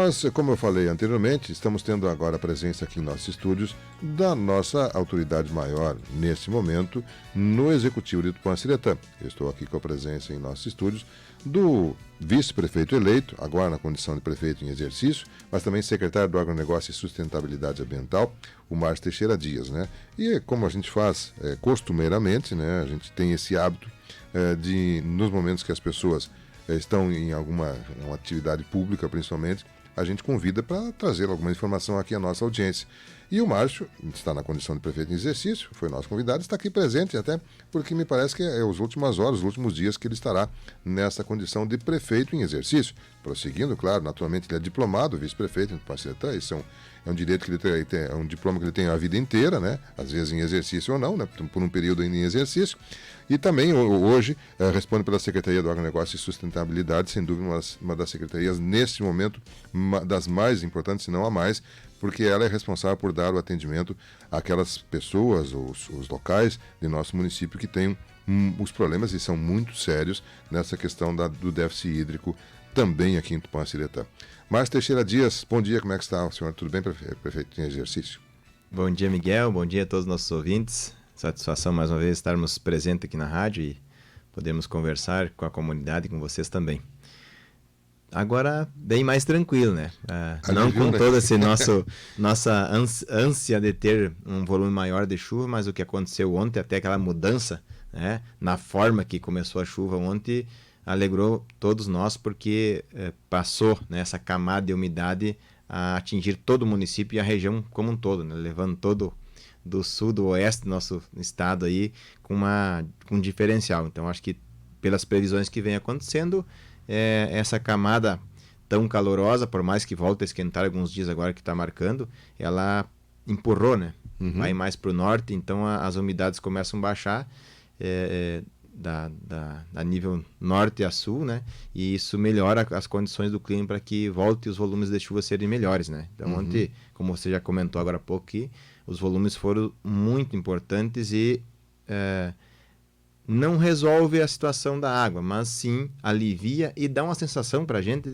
Nós, como eu falei anteriormente, estamos tendo agora a presença aqui em nossos estúdios da nossa autoridade maior, nesse momento, no Executivo de Tupã-Ciretã. Eu estou aqui com a presença em nossos estúdios do vice-prefeito eleito, agora na condição de prefeito em exercício, mas também secretário do Agronegócio e Sustentabilidade Ambiental, o Márcio Teixeira Dias, né? E como a gente faz costumeiramente, né? A gente tem esse hábito de, nos momentos que as pessoas estão em alguma atividade pública, principalmente, a gente convida para trazer alguma informação aqui à nossa audiência. E o Márcio está na condição de prefeito em exercício, foi nosso convidado, está aqui presente até porque me parece que é as últimas horas, os últimos dias que ele estará nessa condição de prefeito em exercício. Prosseguindo, claro, naturalmente ele é diplomado, vice-prefeito em Tupã-Ciretã, isso é um direito que ele tem, é um diploma que ele tem a vida inteira, né? Às vezes em exercício ou não, né? Por um período ainda em exercício. E também hoje responde pela Secretaria do Agronegócio e Sustentabilidade, sem dúvida uma das secretarias neste momento, uma das mais importantes, se não a mais, porque ela é responsável por dar o atendimento àquelas pessoas, os locais de nosso município que têm os problemas, e são muito sérios, nessa questão do déficit hídrico, também aqui em Tupã-Ciretã. Márcio Teixeira Dias, bom dia, como é que está o senhor? Tudo bem, prefeito em exercício? Bom dia, Miguel, bom dia a todos os nossos ouvintes. Satisfação mais uma vez estarmos presentes aqui na rádio e podermos conversar com a comunidade e com vocês também. Agora, bem mais tranquilo, né? Não com toda essa nossa ânsia de ter um volume maior de chuva, mas o que aconteceu ontem, até aquela mudança, né, na forma que começou a chuva ontem, alegrou todos nós, porque passou, né, essa camada de umidade a atingir todo o município e a região como um todo, né, levando todo do sul, do oeste do nosso estado aí com um diferencial. Então, acho que pelas previsões que vem acontecendo, essa camada tão calorosa, por mais que volte a esquentar alguns dias agora que está marcando, ela empurrou, né? Vai mais para o norte, então as umidades começam a baixar da nível norte a sul, né? E isso melhora as condições do clima para que volte os volumes de chuva serem melhores, né? Então, ontem, como você já comentou agora há pouco aqui, os volumes foram muito importantes e não resolve a situação da água, mas sim alivia e dá uma sensação para a gente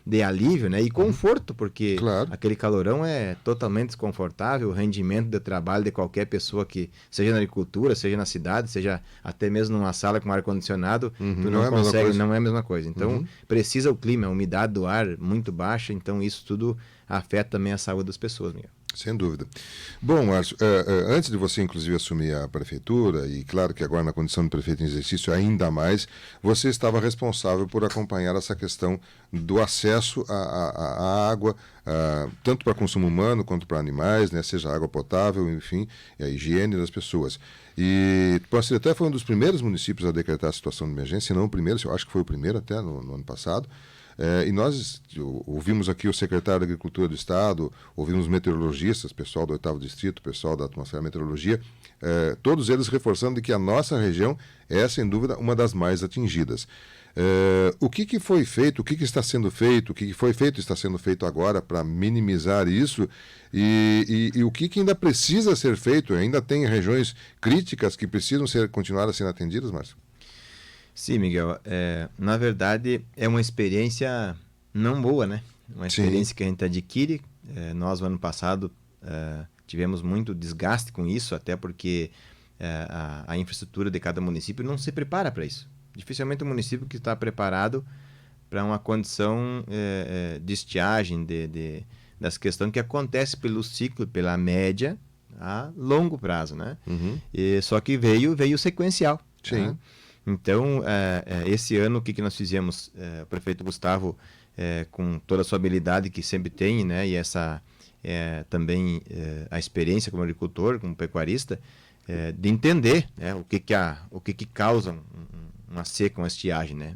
de alívio, né? E conforto, porque aquele calorão é totalmente desconfortável, o rendimento de trabalho de qualquer pessoa que seja na agricultura, seja na cidade, seja até mesmo numa sala com ar-condicionado, tu não consegue, não é a mesma coisa. Então, precisa o clima, a umidade do ar muito baixa, então isso tudo afeta também a saúde das pessoas, Miguel. Sem dúvida. Bom, Márcio, antes de você inclusive assumir a prefeitura, e claro que agora na condição de prefeito em exercício ainda mais, você estava responsável por acompanhar essa questão do acesso à água, tanto para consumo humano quanto para animais, né, seja água potável, enfim, a higiene das pessoas. E Tupã-Ciretã foi um dos primeiros municípios a decretar a situação de emergência, se não o primeiro, eu acho que foi o primeiro até no ano passado. E nós ouvimos aqui o secretário da Agricultura do Estado, ouvimos meteorologistas, pessoal do 8º Distrito, pessoal da Atmosfera e Meteorologia, todos eles reforçando de que a nossa região é, sem dúvida, uma das mais atingidas. O que foi feito, o que está sendo feito, o que foi feito e está sendo feito agora para minimizar isso e o que ainda precisa ser feito? Ainda tem regiões críticas que precisam continuar a ser atendidas, Márcio? Sim, Miguel. Na verdade, é uma experiência não boa, né? Uma experiência que a gente adquire. Nós, no ano passado, tivemos muito desgaste com isso, até porque a infraestrutura de cada município não se prepara para isso. Dificilmente o município que está preparado para uma condição de estiagem, das questões que acontece pelo ciclo, pela média, a longo prazo, né? Só que veio sequencial. Sim. Tá? Então, esse ano, o que nós fizemos? O prefeito Gustavo, com toda a sua habilidade que sempre tem, né, e essa também a experiência como agricultor, como pecuarista, de entender, né, o que causa uma seca, uma estiagem, né,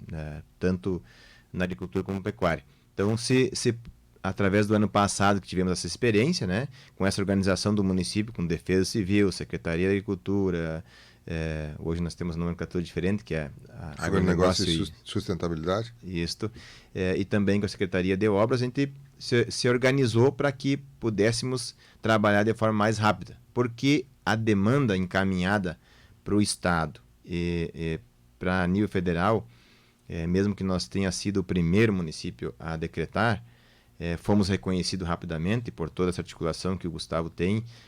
tanto na agricultura como na pecuária. Então, se através do ano passado que tivemos essa experiência, né, com essa organização do município, com Defesa Civil, Secretaria da Agricultura, hoje nós temos uma nomenclatura diferente, que é a Agronegócio e Sustentabilidade. Isso. E também com a Secretaria de Obras, a gente se organizou para que pudéssemos trabalhar de forma mais rápida, porque a demanda encaminhada para o Estado e para nível federal, mesmo que nós tenha sido o primeiro município a decretar, fomos reconhecidos rapidamente por toda essa articulação que o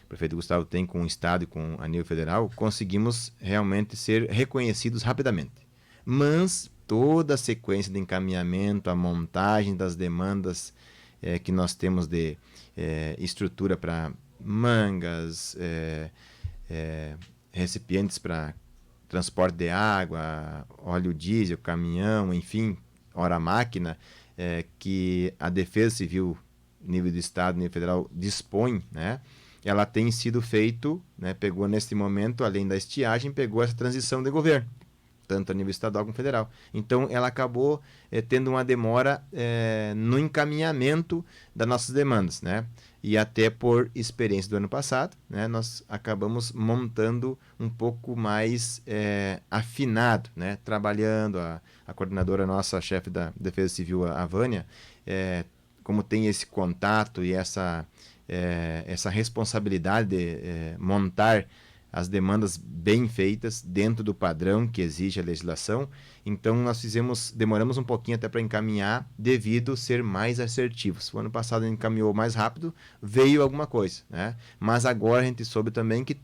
prefeito Gustavo tem com o Estado e com a nível federal, conseguimos realmente ser reconhecidos rapidamente. Mas toda a sequência de encaminhamento, a montagem das demandas que nós temos de estrutura para mangas, recipientes para transporte de água, óleo diesel, caminhão, enfim, hora máquina, que a Defesa Civil, nível do Estado, nível federal, dispõe, né? Ela tem sido feito, né? Pegou nesse momento, além da estiagem, pegou essa transição de governo, tanto a nível estadual como federal. Então, ela acabou tendo uma demora no encaminhamento das nossas demandas, né? E até por experiência do ano passado, né, nós acabamos montando um pouco mais afinado, né? Trabalhando, a coordenadora nossa, a chefe da Defesa Civil, a Vânia, como tem esse contato e essa responsabilidade de montar as demandas bem feitas dentro do padrão que exige a legislação. Então nós demoramos um pouquinho até para encaminhar devido ser mais assertivos. O ano passado a gente encaminhou mais rápido, veio alguma coisa, né? Mas agora a gente soube também que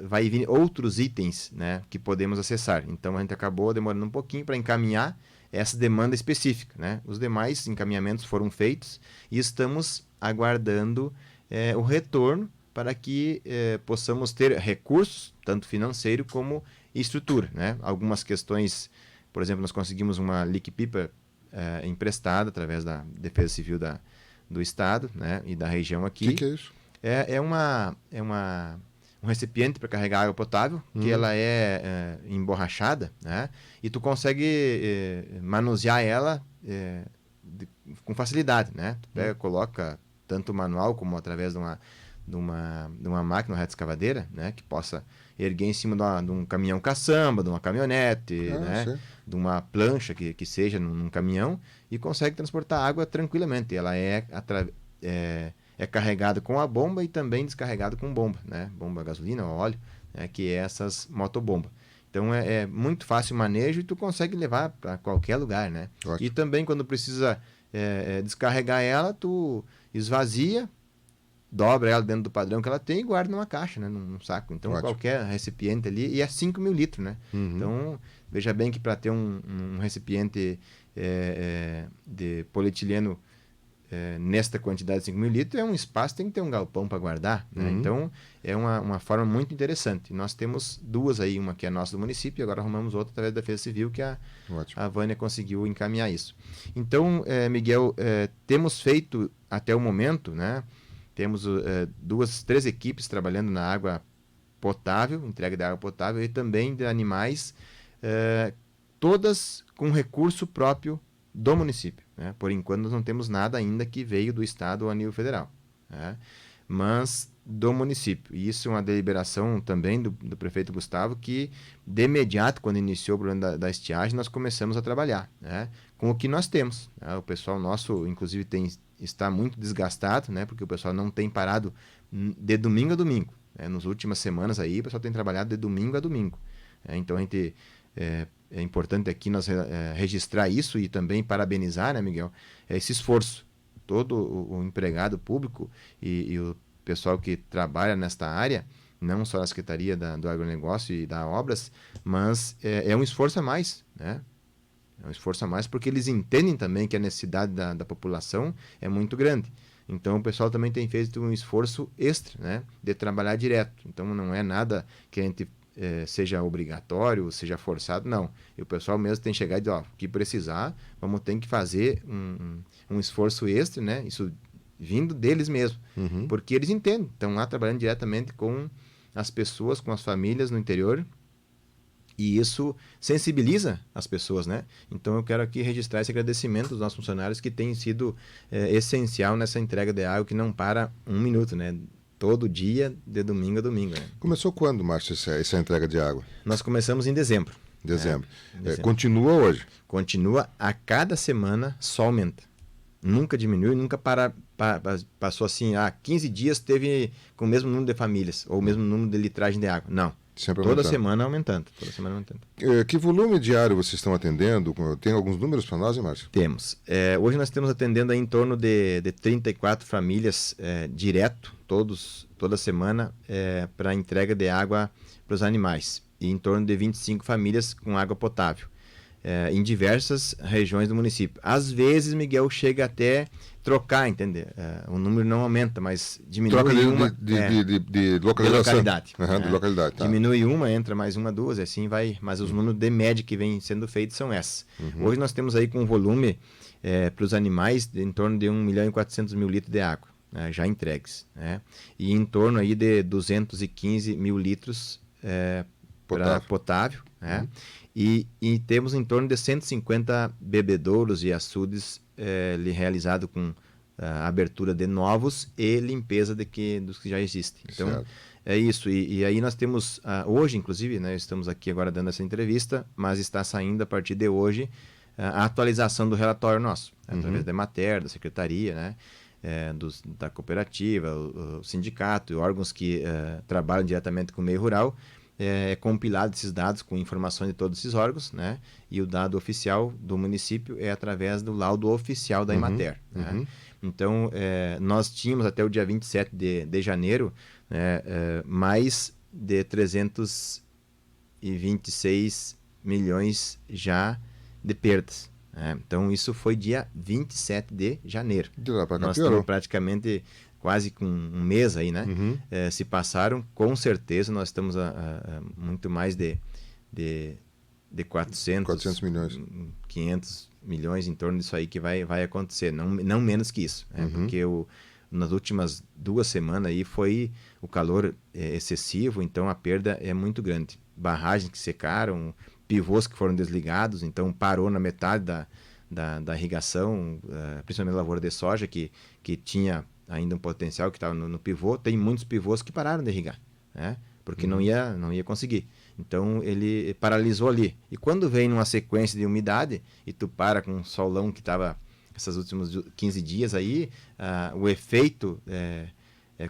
vai vir outros itens, né, que podemos acessar. Então a gente acabou demorando um pouquinho para encaminhar essa demanda específica, né? Os demais encaminhamentos foram feitos e estamos aguardando o retorno para que possamos ter recursos, tanto financeiro como estrutura, né? Algumas questões, por exemplo, nós conseguimos uma lick-pipa emprestada através da Defesa Civil do Estado, né, e da região aqui. O que é isso? É um recipiente para carregar água potável, que ela é emborrachada, né, e tu consegue manusear ela com facilidade, né? Tu pega, coloca tanto manual como através de uma máquina, uma reta escavadeira, né, que possa erguer em cima de um caminhão caçamba, de uma caminhonete, né, de uma plancha que seja num caminhão, e consegue transportar água tranquilamente. Ela é carregada com a bomba e também descarregada com bomba, né, bomba gasolina ou óleo, né, que é essas motobombas. Então é muito fácil o manejo e tu consegue levar para qualquer lugar, né? Ótimo. E também quando precisa descarregar ela, tu esvazia, dobra ela dentro do padrão que ela tem e guarda numa caixa, né, num saco. Então, ótimo, qualquer recipiente ali, e é 5.000 litros, né? Então, veja bem que para ter um recipiente de polietileno nesta quantidade de 5.000 litros, é um espaço, tem que ter um galpão para guardar, né? Então, é uma forma muito interessante. Nós temos duas aí, uma que é nossa do município, e agora arrumamos outra através da Defesa Civil, que a Vânia conseguiu encaminhar isso. Então, Miguel, temos feito até o momento, né? Temos 3 equipes trabalhando na água potável, entrega de água potável e também de animais, todas com recurso próprio do município, né? Por enquanto nós não temos nada ainda que veio do Estado ou a nível federal, né? Mas do município. E isso é uma deliberação também do prefeito Gustavo, que de imediato, quando iniciou o problema da estiagem, nós começamos a trabalhar, né, com o que nós temos, né? O pessoal nosso, inclusive, está muito desgastado, né, porque o pessoal não tem parado de domingo a domingo, né? Nas últimas semanas aí, o pessoal tem trabalhado de domingo a domingo, né? Então a gente é importante aqui nós registrar isso e também parabenizar, né, Miguel, esse esforço. Todo o empregado público e o pessoal que trabalha nesta área, não só na Secretaria do Agronegócio e da Obras, mas é um esforço a mais, né? É um esforço a mais porque eles entendem também que a necessidade da população é muito grande. Então o pessoal também tem feito um esforço extra, né, de trabalhar direto. Então não é nada que a gente seja obrigatório, seja forçado, não. E o pessoal mesmo tem que chegar e dizer, ó, o que precisar, vamos ter que fazer um esforço extra, né? Isso vindo deles mesmo. Porque eles entendem, estão lá trabalhando diretamente com as pessoas, com as famílias no interior, e isso sensibiliza as pessoas, né? Então eu quero aqui registrar esse agradecimento dos nossos funcionários, que tem sido essencial nessa entrega de água, que não para um minuto, né? Todo dia, de domingo a domingo, né? Começou quando, Márcio, essa entrega de água? Nós começamos em dezembro. Dezembro. Continua hoje? Continua. A cada semana só aumenta. Nunca diminuiu, nunca passou assim, 15 dias teve com o mesmo número de famílias, ou o mesmo número de litragem de água. Não. Sempre Toda aumentando. semana aumentando. Toda semana aumentando. Que volume diário vocês estão atendendo? Tem alguns números para nós, hein, Márcio? Temos. Hoje nós estamos atendendo aí em torno de 34 famílias direto, toda semana, para entrega de água para os animais. E em torno de 25 famílias com água potável, em diversas regiões do município. Às vezes, Miguel, chega até trocar, entende? O número não aumenta, mas diminui Troca uma... de localização. De localidade. De localidade, tá. Diminui uma, entra mais uma, duas, e assim vai. Mas os números de média que vem sendo feitos são esses. Hoje nós temos aí com um volume para os animais em torno de 1.400.000 litros de água, já entregues. E em torno aí de 215 mil litros potável. E temos em torno de 150 bebedouros e açudes realizado com abertura de novos e limpeza dos que já existem. Então, certo. É isso. E aí nós temos, hoje inclusive, né, estamos aqui agora dando essa entrevista, mas está saindo a partir de hoje a atualização do relatório nosso, através da Emater, da Secretaria, né, da cooperativa, o sindicato e órgãos que trabalham diretamente com o meio rural. Compilado esses dados com informações de todos esses órgãos, né? E o dado oficial do município é através do laudo oficial da Emater. Né? Então, nós tínhamos até o dia 27 de janeiro mais de 326 milhões já de perdas. Então, isso foi dia 27 de janeiro. De lá para cá nós piorou. estamos praticamente quase com um mês aí, né? Se passaram, com certeza nós estamos a muito mais de 400 milhões. 500 milhões em torno disso aí que vai acontecer, não menos que isso, porque nas últimas 2 semanas aí foi o calor excessivo, então a perda é muito grande. Barragens que secaram, pivôs que foram desligados, então parou na metade da irrigação, principalmente a lavoura de soja que tinha ainda um potencial que estava no pivô. Tem muitos pivôs que pararam de irrigar, né? Porque não ia conseguir. Então ele paralisou ali. E quando vem numa sequência de umidade e tu para com um solão que estava esses últimos 15 dias aí, o efeito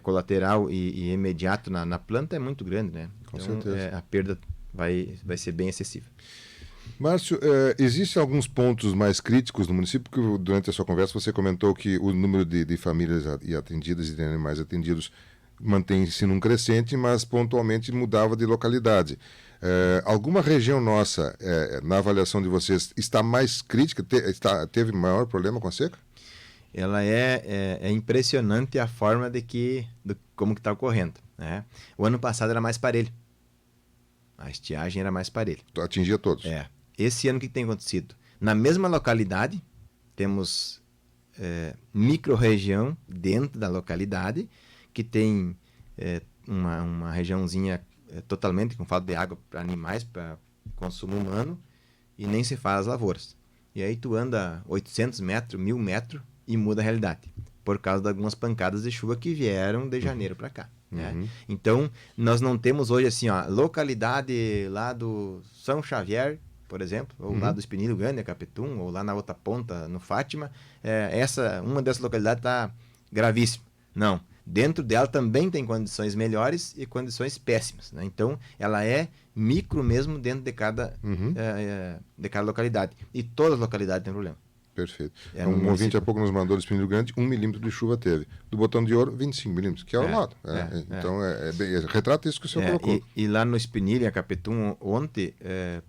colateral e imediato na planta é muito grande, né? Com então, certeza. A perda vai ser bem excessiva. Márcio, existem alguns pontos mais críticos no município, porque durante a sua conversa você comentou que o número de famílias atendidas e de animais atendidos mantém-se num crescente, mas pontualmente mudava de localidade. Alguma região nossa, na avaliação de vocês, está mais crítica, teve maior problema com a seca? Ela é impressionante a forma como que está ocorrendo, né? O ano passado era mais parelho. A estiagem era mais parelha. Atingia todos. Esse ano o que tem acontecido? Na mesma localidade, temos micro-região dentro da localidade, que tem uma regiãozinha totalmente com falta de água para animais, para consumo humano, e nem se faz as lavouras. E aí tu anda 800 metros, 1.000 metros e muda a realidade, por causa de algumas pancadas de chuva que vieram de janeiro para cá. Né? Então, nós não temos hoje assim, localidade lá do São Xavier, por exemplo, ou lá do Espinilho Grande, Capetum, ou lá na outra ponta, no Fátima, uma dessas localidades está gravíssima. Não. Dentro dela também tem condições melhores e condições péssimas. Né? Então, ela é micro mesmo dentro de cada localidade. E todas as localidades têm problema. Perfeito. Um ouvinte há pouco nos mandou do Espinho Grande, 1 milímetro de chuva teve. Do Botão de Ouro, 25 milímetros, que é o lado. Então, retrata isso que o senhor colocou. E lá no Espinilho, em Capetum, ontem,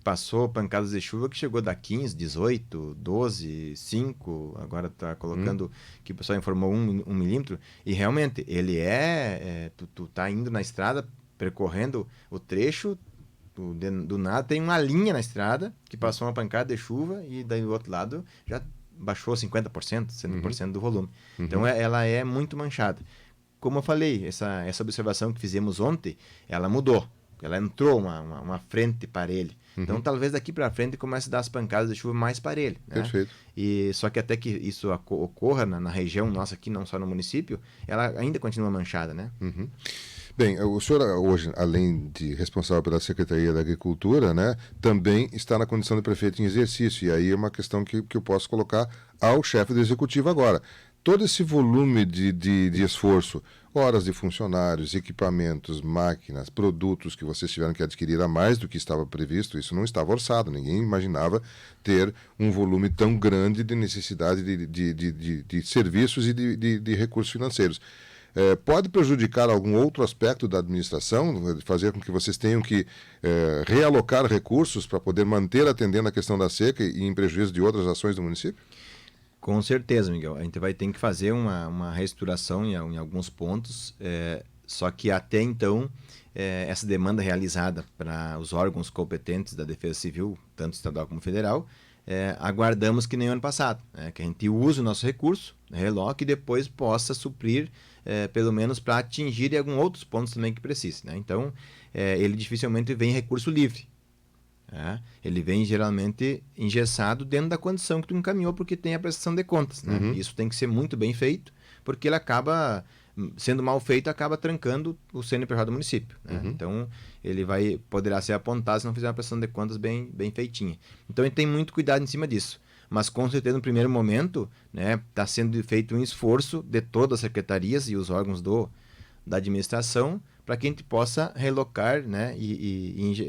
passou pancadas de chuva que chegou da 15, 18, 12, 5, agora está colocando, que o pessoal informou 1 milímetro, e realmente, ele tu tá indo na estrada, percorrendo o trecho, do nada tem uma linha na estrada que passou uma pancada de chuva e daí do outro lado já baixou 50%, 100% do volume. Então ela é muito manchada. Como eu falei, essa observação que fizemos ontem, ela mudou. Ela entrou uma frente parelha. Então talvez daqui para frente comece a dar as pancadas de chuva mais parelha. Né? Perfeito. Só que até que isso ocorra na região nossa aqui, não só no município, ela ainda continua manchada, né? Bem, o senhor hoje, além de responsável pela Secretaria da Agricultura, né, também está na condição de prefeito em exercício. E aí é uma questão que eu posso colocar ao chefe do Executivo agora. todo esse volume de esforço, horas de funcionários, equipamentos, máquinas, produtos que vocês tiveram que adquirir a mais do que estava previsto, isso não estava orçado, ninguém imaginava ter um volume tão grande de necessidade de serviços e de recursos financeiros. Pode prejudicar algum outro aspecto da administração, fazer com que vocês tenham que realocar recursos para poder manter atendendo a questão da seca e em prejuízo de outras ações do município? Com certeza, Miguel. A gente vai ter que fazer uma reestruturação em alguns pontos, só que até então, essa demanda realizada para os órgãos competentes da Defesa Civil, tanto estadual como federal, aguardamos que nem o ano passado, que a gente use o nosso recurso, reloque e depois possa suprir, pelo menos para atingir alguns outros pontos também que precise. Né? Então, ele dificilmente vem recurso livre. Ele vem geralmente engessado dentro da condição que tu encaminhou, porque tem a prestação de contas. Né? Uhum. Isso tem que ser muito bem feito, porque ele acaba, sendo mal feito, acaba trancando o CNPJ do município. Né? Uhum. Então, ele poderá ser apontado se não fizer uma prestação de contas bem feitinha. Então, ele tem muito cuidado em cima disso. Mas, com certeza, no primeiro momento, está sendo feito um esforço de todas as secretarias e os órgãos da administração para que a gente possa relocar, né, e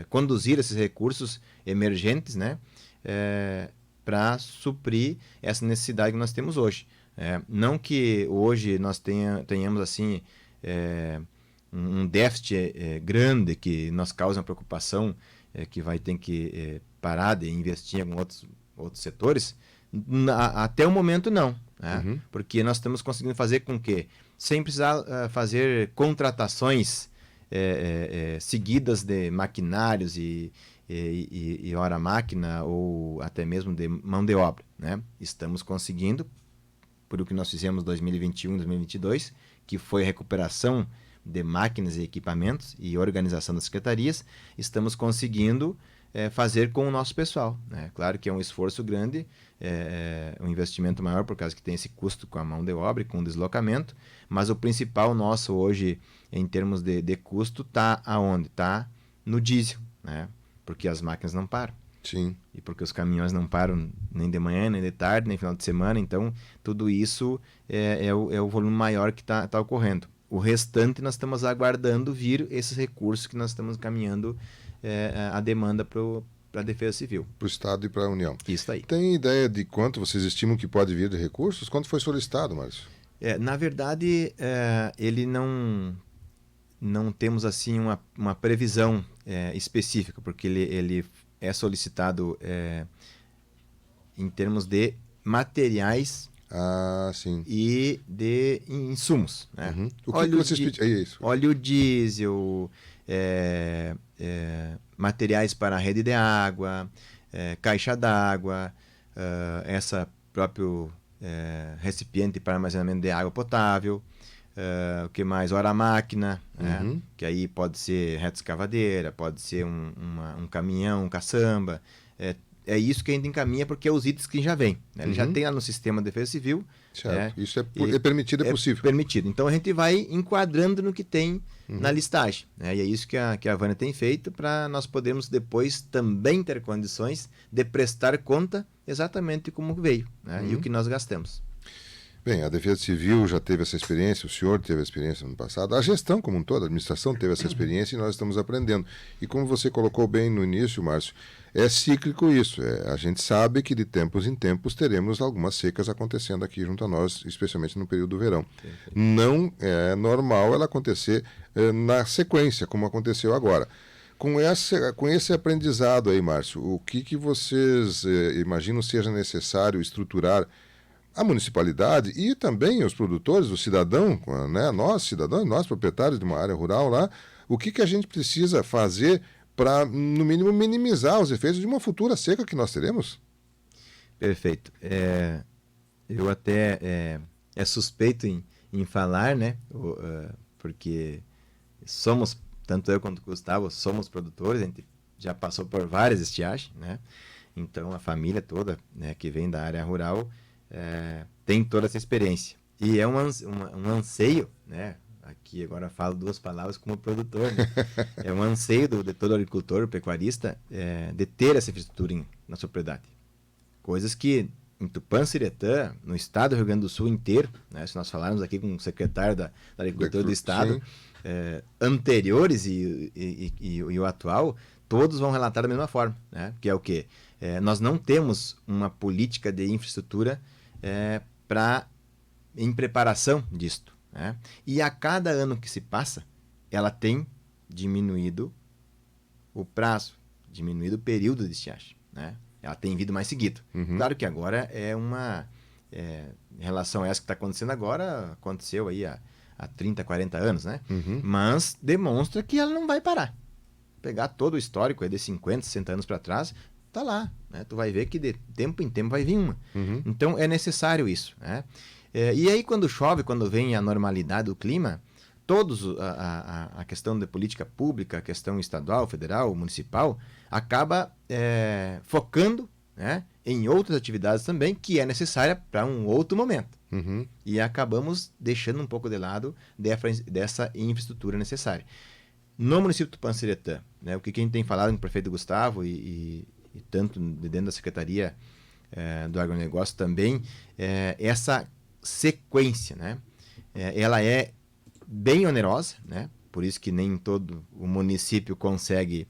conduzir esses recursos emergentes, né, para suprir essa necessidade que nós temos hoje. Não que hoje nós tenhamos assim um déficit grande que nos causa uma preocupação, que vai ter que parar de investir em alguns outros setores. Até o momento não, né? Uhum. Porque nós estamos conseguindo fazer com que, sem precisar fazer contratações seguidas de maquinários e hora-máquina ou até mesmo de mão de obra, né? Estamos conseguindo, por o que nós fizemos em 2021 e 2022, que foi a recuperação de máquinas e equipamentos e organização das secretarias, estamos conseguindo fazer com o nosso pessoal. Né? Claro que é um esforço grande, um investimento maior por causa que tem esse custo com a mão de obra e com o deslocamento, mas o principal nosso hoje, em termos de custo, está aonde? Está no diesel, né? Porque as máquinas não param. Sim. E porque os caminhões não param nem de manhã, nem de tarde, nem final de semana, então tudo isso é o volume maior que está ocorrendo. O restante nós estamos aguardando vir esses recursos que nós estamos encaminhando a demanda para a Defesa Civil. Para o Estado e para a União. Isso aí. Tem ideia de quanto vocês estimam que pode vir de recursos? Quanto foi solicitado, Márcio? Na verdade, ele não temos assim uma previsão específica, porque ele é solicitado em termos de materiais Sim. e de insumos. Né? Uhum. O que vocês pediram? É isso. Óleo diesel, materiais para a rede de água, caixa d'água, essa próprio recipiente para armazenamento de água potável, o que mais? Hora-máquina, né? Que aí pode ser reta-escavadeira, pode ser um caminhão, um caçamba. É isso que a gente encaminha, porque é os itens que já vem. Né? Ele já tem lá no sistema de Defesa Civil. Certo. Isso é permitido, é possível. Permitido. Então a gente vai enquadrando no que tem na listagem. Né? E é isso que a Vânia tem feito para nós podermos depois também ter condições de prestar conta exatamente como veio, né? E o que nós gastamos. Bem, a Defesa Civil já teve essa experiência, o senhor teve a experiência no passado, a gestão como um todo, a administração teve essa experiência e nós estamos aprendendo. E como você colocou bem no início, Márcio, é cíclico isso. A gente sabe que de tempos em tempos teremos algumas secas acontecendo aqui junto a nós, especialmente no período do verão. Não é normal ela acontecer na sequência, como aconteceu agora. Com esse aprendizado aí, Márcio, o que vocês imaginam seja necessário estruturar a municipalidade e também os produtores, o cidadão, né? Nós cidadãos, nós proprietários de uma área rural lá, o que a gente precisa fazer para, no mínimo, minimizar os efeitos de uma futura seca que nós teremos? Perfeito. Eu até suspeito em falar, né? Porque somos, tanto eu quanto o Gustavo, somos produtores, a gente já passou por várias estiagens, né? Então, a família toda, né, que vem da área rural tem toda essa experiência. E é um anseio, né? Aqui agora falo duas palavras como produtor, né? É um anseio de todo agricultor, pecuarista, de ter essa infraestrutura na sua propriedade. Coisas que em Tupã-Siretã, no estado do Rio Grande do Sul inteiro, né? Se nós falarmos aqui com o secretário da Agricultura do estado, anteriores e o atual, todos vão relatar da mesma forma, né? Que é o quê? Nós não temos uma política de infraestrutura em preparação disto, né? E a cada ano que se passa, ela tem diminuído o prazo, diminuído o período de estiagem, né? Ela tem vindo mais seguido. Claro que agora em relação a essa que está acontecendo agora, aconteceu aí há 30, 40 anos, né? Mas demonstra que ela não vai parar. Pegar todo o histórico aí de 50, 60 anos para trás, tá lá, né? Tu vai ver que de tempo em tempo vai vir uma. Então é necessário isso, né? E aí quando chove, quando vem a normalidade do clima, a questão de política pública, a questão estadual, federal, municipal, acaba focando, né, em outras atividades também, que é necessária para um outro momento. E acabamos deixando um pouco de lado dessa infraestrutura necessária. No município de Tupã-Siretã, né, o que a gente tem falado com o prefeito Gustavo e tanto dentro da Secretaria do Agronegócio também, essa sequência, né, ela é bem onerosa, né? Por isso que nem todo o município consegue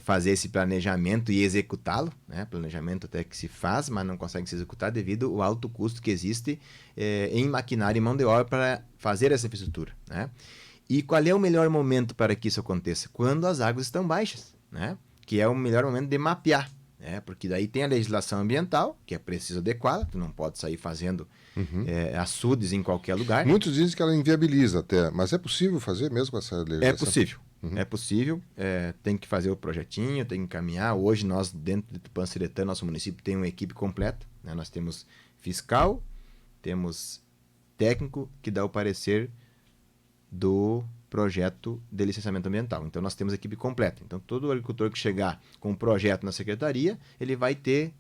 fazer esse planejamento e executá-lo, né? Planejamento até que se faz, mas não consegue se executar devido ao alto custo que existe em maquinário e mão de obra para fazer essa infraestrutura, né? E qual é o melhor momento para que isso aconteça? Quando as águas estão baixas, né? Que é o melhor momento de mapear, né? Porque daí tem a legislação ambiental, que é preciso adequá-la, tu não pode sair fazendo açudes em qualquer lugar. Muitos dizem que ela inviabiliza até, mas é possível fazer mesmo com essa legislação? É possível. É possível, tem que fazer o projetinho, tem que encaminhar. Hoje nós, dentro de Tupã-Siretã, nosso município tem uma equipe completa, né? Nós temos fiscal, temos técnico que dá o parecer do projeto de licenciamento ambiental. Então nós temos a equipe completa. Então todo agricultor que chegar com um projeto na secretaria, ele vai ter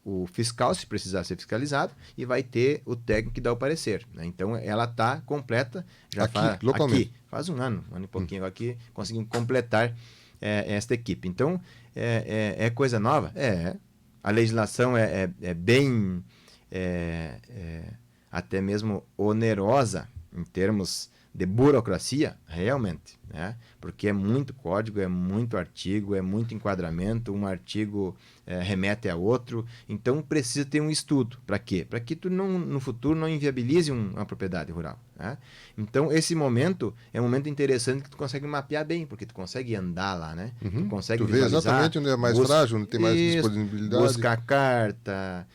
o fiscal, se precisar ser fiscalizado, e vai ter o técnico que dá o parecer, né? Então ela está completa, já localmente. Faz um ano e pouquinho, agora que conseguimos completar esta equipe. Então é coisa nova? A legislação é bem até mesmo onerosa em termos de burocracia, realmente, né? Porque é muito código, é muito artigo, é muito enquadramento, um artigo remete a outro, então precisa ter um estudo. Para quê? Para que tu no futuro não inviabilize uma propriedade rural, né? Então esse momento é um momento interessante que tu consegue mapear bem, porque tu consegue andar lá, né? Tu consegue tu vê exatamente onde é mais frágil, onde tem mais disponibilidade. Busca a carta,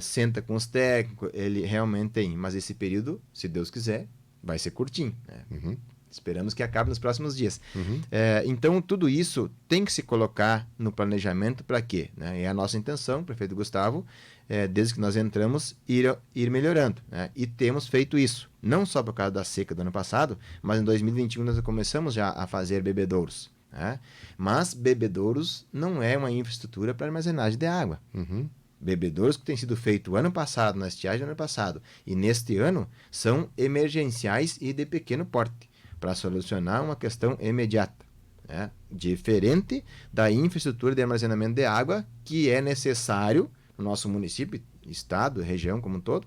senta com os técnicos, ele realmente tem, mas esse período, se Deus quiser, vai ser curtinho, né? Esperamos que acabe nos próximos dias. Então, tudo isso tem que se colocar no planejamento para quê? Né? É a nossa intenção, prefeito Gustavo, desde que nós entramos, ir melhorando, né? E temos feito isso. Não só por causa da seca do ano passado, mas em 2021 nós começamos já a fazer bebedouros, né? Mas bebedouros não é uma infraestrutura para armazenagem de água. Bebedouros que têm sido feitos ano passado, na estiagem do ano passado, e neste ano, são emergenciais e de pequeno porte, para solucionar uma questão imediata, né? Diferente da infraestrutura de armazenamento de água, que é necessário no nosso município, estado, região como um todo,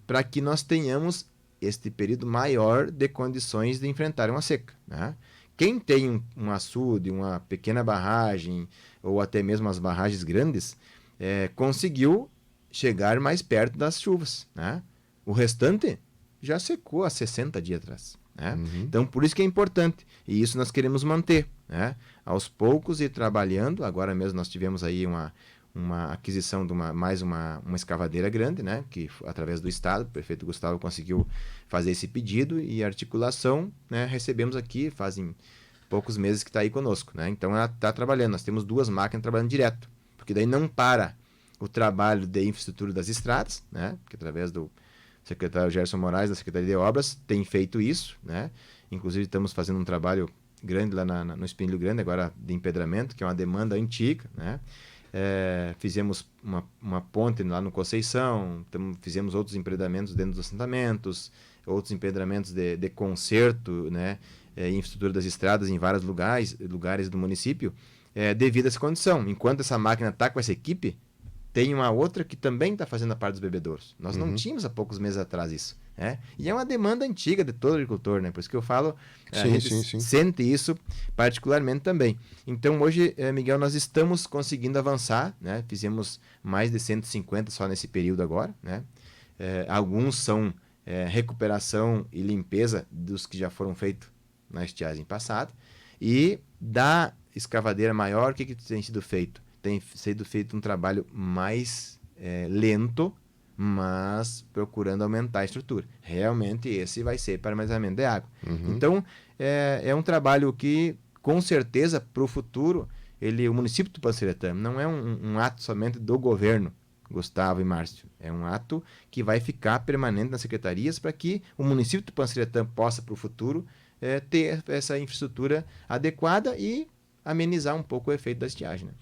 para que nós tenhamos este período maior de condições de enfrentar uma seca, né? Quem tem um açude, uma pequena barragem, ou até mesmo as barragens grandes, conseguiu chegar mais perto das chuvas, né? O restante já secou há 60 dias atrás, né? Então, por isso que é importante. E isso nós queremos manter, né? Aos poucos e trabalhando. Agora mesmo nós tivemos aí uma aquisição de uma escavadeira grande, né? Que através do Estado, o prefeito Gustavo conseguiu fazer esse pedido e articulação, né? Recebemos aqui, fazem poucos meses que está aí conosco, né? Então ela está trabalhando, nós temos 2 máquinas trabalhando direto, porque daí não para o trabalho de infraestrutura das estradas, né? Que através do secretário Gerson Moraes, da Secretaria de Obras, tem feito isso, né? Inclusive estamos fazendo um trabalho grande lá no Espinho Grande, agora de empedramento, que é uma demanda antiga, né? Fizemos uma ponte lá no Conceição, fizemos outros empreendamentos dentro dos assentamentos, outros empreendamentos de conserto, né? Infraestrutura das estradas em vários lugares do município, devido a essa condição. Enquanto essa máquina está com essa equipe, tem uma outra que também está fazendo a parte dos bebedouros. Nós não tínhamos há poucos meses atrás isso. Né? E é uma demanda antiga de todo agricultor, né? Por isso que eu falo, a gente sente isso particularmente também. Então hoje, Miguel, nós estamos conseguindo avançar, né? Fizemos mais de 150 só nesse período agora, né? Alguns são recuperação e limpeza dos que já foram feitos na estiagem passada. E da escavadeira maior, o que tem sido feito? Tem sido feito um trabalho mais lento, mas procurando aumentar a estrutura. Realmente esse vai ser para armazenamento de água. Então, é um trabalho que, com certeza, para o futuro, o município de Tupanciretã não é um ato somente do governo, Gustavo e Márcio. É um ato que vai ficar permanente nas secretarias para que o município de Tupanciretã possa, para o futuro, ter essa infraestrutura adequada e amenizar um pouco o efeito da estiagem. Né?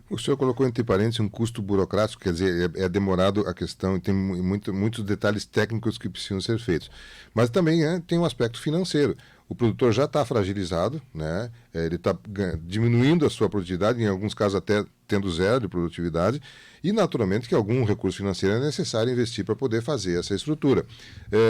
O senhor colocou entre parênteses um custo burocrático, quer dizer, é demorado a questão e tem muitos detalhes técnicos que precisam ser feitos. Mas também tem um aspecto financeiro. O produtor já está fragilizado, né? Ele está diminuindo a sua produtividade, em alguns casos até tendo zero de produtividade, e naturalmente que algum recurso financeiro é necessário investir para poder fazer essa estrutura.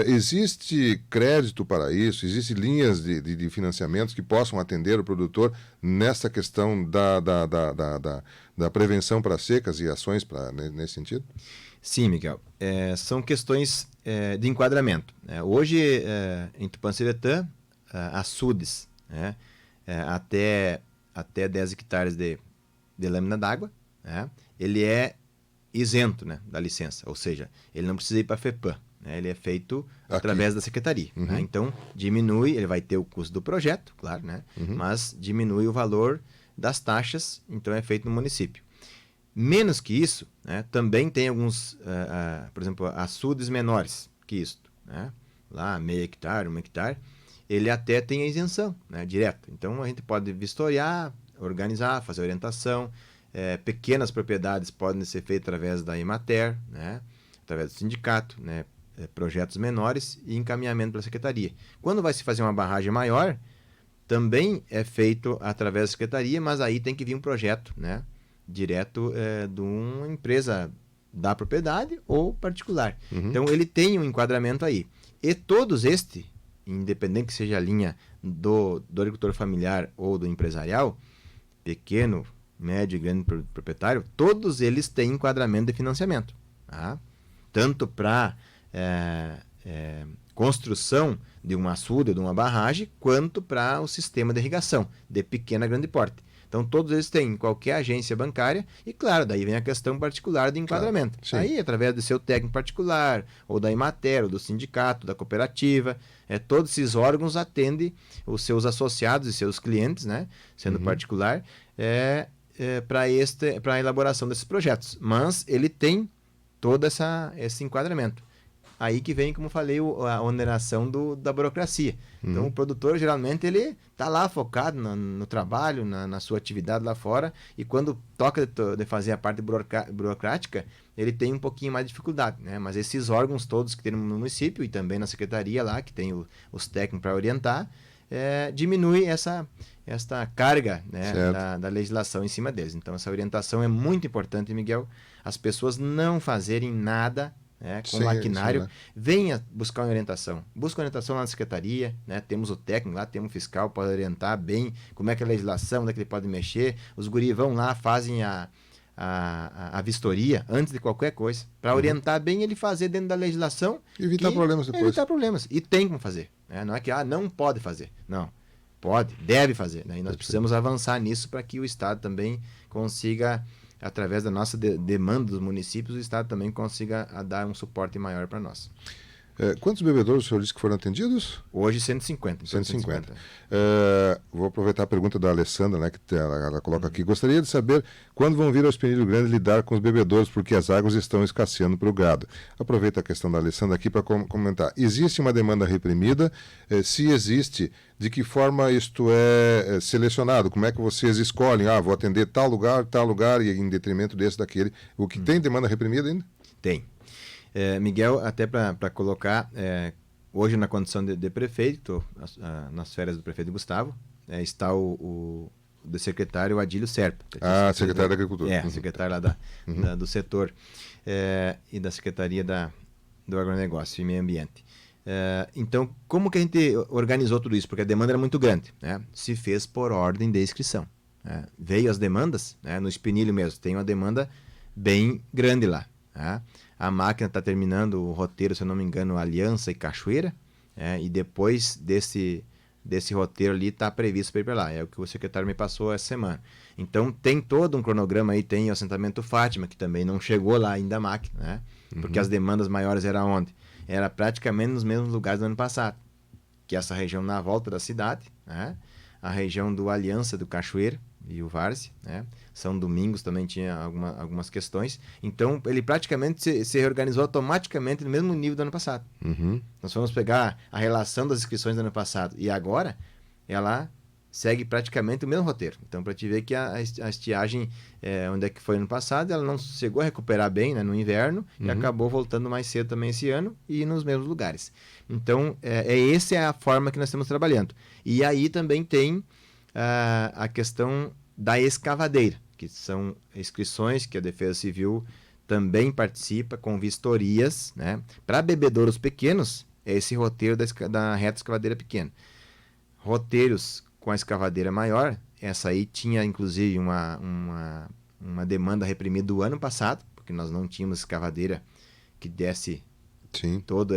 Existe crédito para isso? Existem linhas de financiamentos que possam atender o produtor nessa questão da prevenção para secas e ações nesse sentido? Sim, Miguel. São questões de enquadramento. Hoje, em Tupanciretã, açudes, né? Até 10 hectares de lâmina d'água, né? Ele é isento, né, da licença, ou seja, ele não precisa ir para a FEPAM, né? Ele é feito através da secretaria. Né? Então, diminui, ele vai ter o custo do projeto, claro, né? Mas diminui o valor das taxas, então é feito no município. Menos que isso, né, também tem alguns, por exemplo, açudes menores que isso, né? Lá, meio hectare, 1 hectare, ele até tem a isenção, né, direto. Então, a gente pode vistoriar, organizar, fazer orientação. Pequenas propriedades podem ser feitas através da Emater, né, através do sindicato, né, projetos menores e encaminhamento para a secretaria. Quando vai se fazer uma barragem maior, também é feito através da secretaria, mas aí tem que vir um projeto, né, direto de uma empresa da propriedade ou particular. Então, ele tem um enquadramento aí. E todos independente que seja a linha do agricultor familiar ou do empresarial, pequeno, médio e grande proprietário, todos eles têm enquadramento de financiamento. Tá? Tanto para construção de um açude, de uma barragem, quanto para o sistema de irrigação, de pequena a grande porte. Então, todos eles têm em qualquer agência bancária e, claro, daí vem a questão particular de enquadramento. Claro, aí, através do seu técnico particular, ou da Emater, ou do sindicato, da cooperativa, todos esses órgãos atendem os seus associados e seus clientes, né, sendo particular, para a elaboração desses projetos. Mas ele tem todo esse enquadramento. Aí que vem, como falei, a oneração da burocracia. Então, o produtor, geralmente, ele está lá focado no trabalho, na sua atividade lá fora, e quando toca de fazer a parte burocrática, ele tem um pouquinho mais de dificuldade, né? Mas esses órgãos todos que tem no município e também na secretaria lá, que tem os técnicos para orientar, diminui essa carga, né, da legislação em cima deles. Então, essa orientação é muito importante, Miguel. As pessoas não fazerem nada com maquinário, venha buscar uma orientação. Busca orientação lá na secretaria, né? Temos o técnico lá, temos o fiscal, pode orientar bem como é que é a legislação, onde é que ele pode mexer. Os guris vão lá, fazem a vistoria antes de qualquer coisa, para orientar bem ele fazer dentro da legislação. Evitar problemas depois. Evitar problemas. E tem como fazer. Né? Não é que não pode fazer. Não. Pode, deve fazer. Né? E nós precisamos avançar nisso para que o Estado também consiga, através da nossa demanda dos municípios, o Estado também consiga dar um suporte maior para nós. Quantos bebedouros o senhor disse que foram atendidos? Hoje, 150. 150. Vou aproveitar a pergunta da Alessandra, né, que ela coloca aqui. Gostaria de saber quando vão vir ao Espinheiro Grande lidar com os bebedouros, porque as águas estão escasseando para o gado. Aproveita a questão da Alessandra aqui para comentar. Existe uma demanda reprimida? Se existe, de que forma isto é selecionado? Como é que vocês escolhem? Vou atender tal lugar, e em detrimento desse, daquele. O que tem demanda reprimida ainda? Tem. Miguel, até para colocar, hoje na condição de prefeito, nas férias do prefeito Gustavo, está o do secretário Adílio Serpa. Secretário da Agricultura. Secretário lá do setor e da Secretaria do Agronegócio e Meio Ambiente. Então, como que a gente organizou tudo isso? Porque a demanda era muito grande, né? Se fez por ordem de inscrição. Veio as demandas, né? No Espinilho mesmo, tem uma demanda bem grande lá. A máquina está terminando o roteiro, se eu não me engano, Aliança e Cachoeira, e depois desse roteiro ali está previsto para ir para lá. É o que o secretário me passou essa semana. Então tem todo um cronograma aí, tem o assentamento Fátima, que também não chegou lá ainda a máquina, né? Porque as demandas maiores eram onde? Era praticamente nos mesmos lugares do ano passado, que essa região na volta da cidade, né? A região do Aliança, do Cachoeira e o Várzea, né? São Domingos também tinha algumas questões. Então, ele praticamente se reorganizou automaticamente no mesmo nível do ano passado. Nós vamos pegar a relação das inscrições do ano passado e agora, ela segue praticamente o mesmo roteiro. Então, para te ver que a estiagem, onde é que foi ano passado, ela não chegou a recuperar bem, né, no inverno, e acabou voltando mais cedo também esse ano e nos mesmos lugares. Então, essa é a forma que nós estamos trabalhando. E aí também tem a questão da escavadeira, que são inscrições que a Defesa Civil também participa com vistorias, né? Para bebedouros pequenos, é esse roteiro da reta escavadeira pequena. Roteiros com a escavadeira maior, essa aí tinha inclusive uma demanda reprimida do ano passado, porque nós não tínhamos escavadeira que desse todo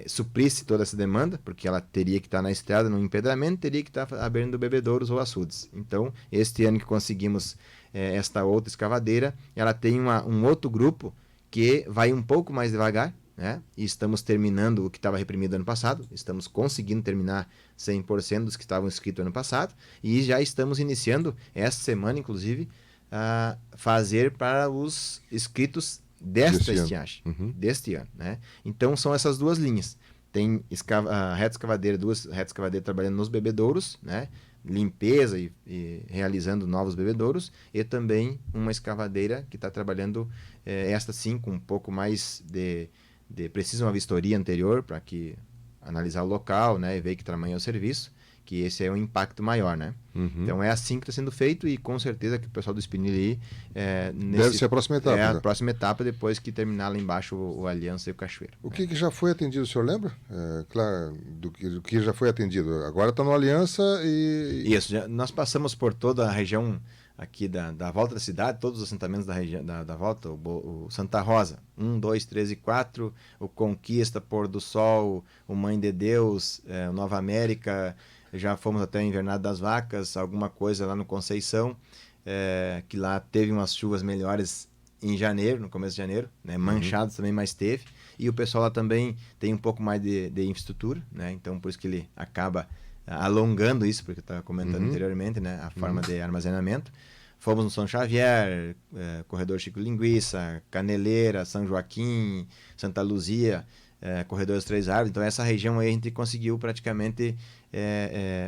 suprisse toda essa demanda, porque ela teria que estar na estrada, no empedramento, teria que estar abrindo bebedouros ou açudes. Então, este ano que conseguimos esta outra escavadeira, ela tem um outro grupo que vai um pouco mais devagar, né? E estamos terminando o que estava reprimido ano passado, estamos conseguindo terminar 100% dos que estavam inscritos ano passado, e já estamos iniciando, essa semana inclusive, a fazer para os inscritos desta estiagem, deste ano, né? Então são essas duas linhas. Tem a reta escavadeira, duas retas escavadeiras trabalhando nos bebedouros, né? Limpeza e realizando novos bebedouros, e também uma escavadeira que está trabalhando, esta sim, com um pouco mais precisa uma vistoria anterior para analisar o local, né? E ver que tamanho é o serviço, que esse é um impacto maior, né? Então é assim que está sendo feito, e com certeza que o pessoal do Espinilho aí deve ser a próxima etapa. É a próxima etapa, depois que terminar lá embaixo o Aliança e o Cachoeiro. O que já foi atendido, o senhor lembra? Claro, do que já foi atendido. Agora está no Aliança e... Isso, nós passamos por toda a região aqui da volta da cidade, todos os assentamentos da região da volta, o Santa Rosa, 1, 2, 3 e 4, o Conquista, Pôr do Sol, o Mãe de Deus, o Nova América, já fomos até o Invernado das Vacas, alguma coisa lá no Conceição, que lá teve umas chuvas melhores em janeiro, no começo de janeiro, né? Manchados também, mas teve, e o pessoal lá também tem um pouco mais de infraestrutura, né? Então por isso que ele acaba alongando isso, porque eu estava comentando anteriormente, né? A forma de armazenamento. Fomos no São Xavier, Corredor Chico Linguiça, Caneleira, São Joaquim, Santa Luzia, Corredor das Três Árvores. Então essa região aí a gente conseguiu praticamente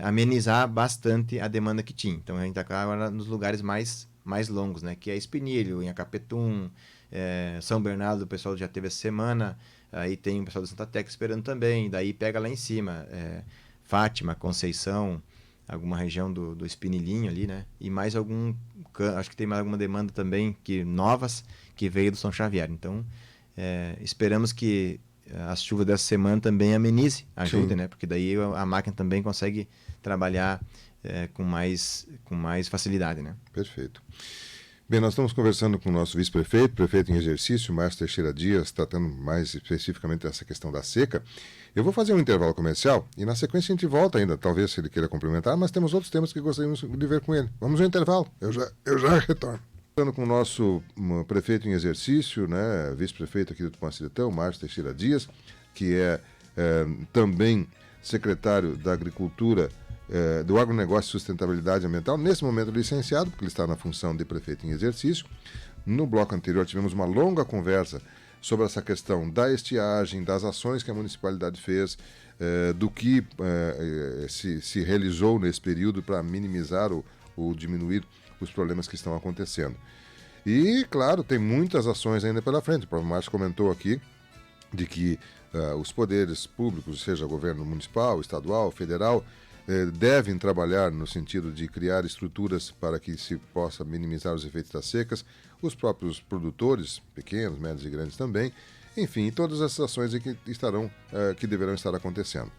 amenizar bastante a demanda que tinha. Então a gente está agora nos lugares mais longos, né? Que é Espinilho, Inhacapetum, São Bernardo, o pessoal já teve essa semana, aí tem o pessoal do Santa Tecla esperando também, daí pega lá em cima, Fátima, Conceição, alguma região do Espinilhinho ali, né? E mais acho que tem mais alguma demanda também, novas, que veio do São Xavier. Então, esperamos que as chuvas dessa semana também ajudem, né? Porque daí a máquina também consegue trabalhar com mais facilidade, né? Perfeito. Bem, nós estamos conversando com o nosso vice-prefeito, prefeito em exercício, Márcio Teixeira Dias, tratando mais especificamente dessa questão da seca. Eu vou fazer um intervalo comercial e na sequência a gente volta ainda, talvez se ele queira complementar, mas temos outros temas que gostaríamos de ver com ele. Vamos ao intervalo, eu já retorno. Estamos com o nosso prefeito em exercício, né, vice-prefeito aqui do Tupanciretão, Márcio Teixeira Dias, que é também secretário da Agricultura, do Agronegócio e Sustentabilidade Ambiental, nesse momento licenciado, porque ele está na função de prefeito em exercício. No bloco anterior tivemos uma longa conversa sobre essa questão da estiagem, das ações que a municipalidade fez, do que se realizou nesse período para minimizar ou diminuir os problemas que estão acontecendo. E, claro, tem muitas ações ainda pela frente. O próprio Márcio comentou aqui de que os poderes públicos, seja governo municipal, estadual, federal, devem trabalhar no sentido de criar estruturas para que se possa minimizar os efeitos das secas, os próprios produtores, pequenos, médios e grandes também, enfim, todas essas ações que deverão estar acontecendo.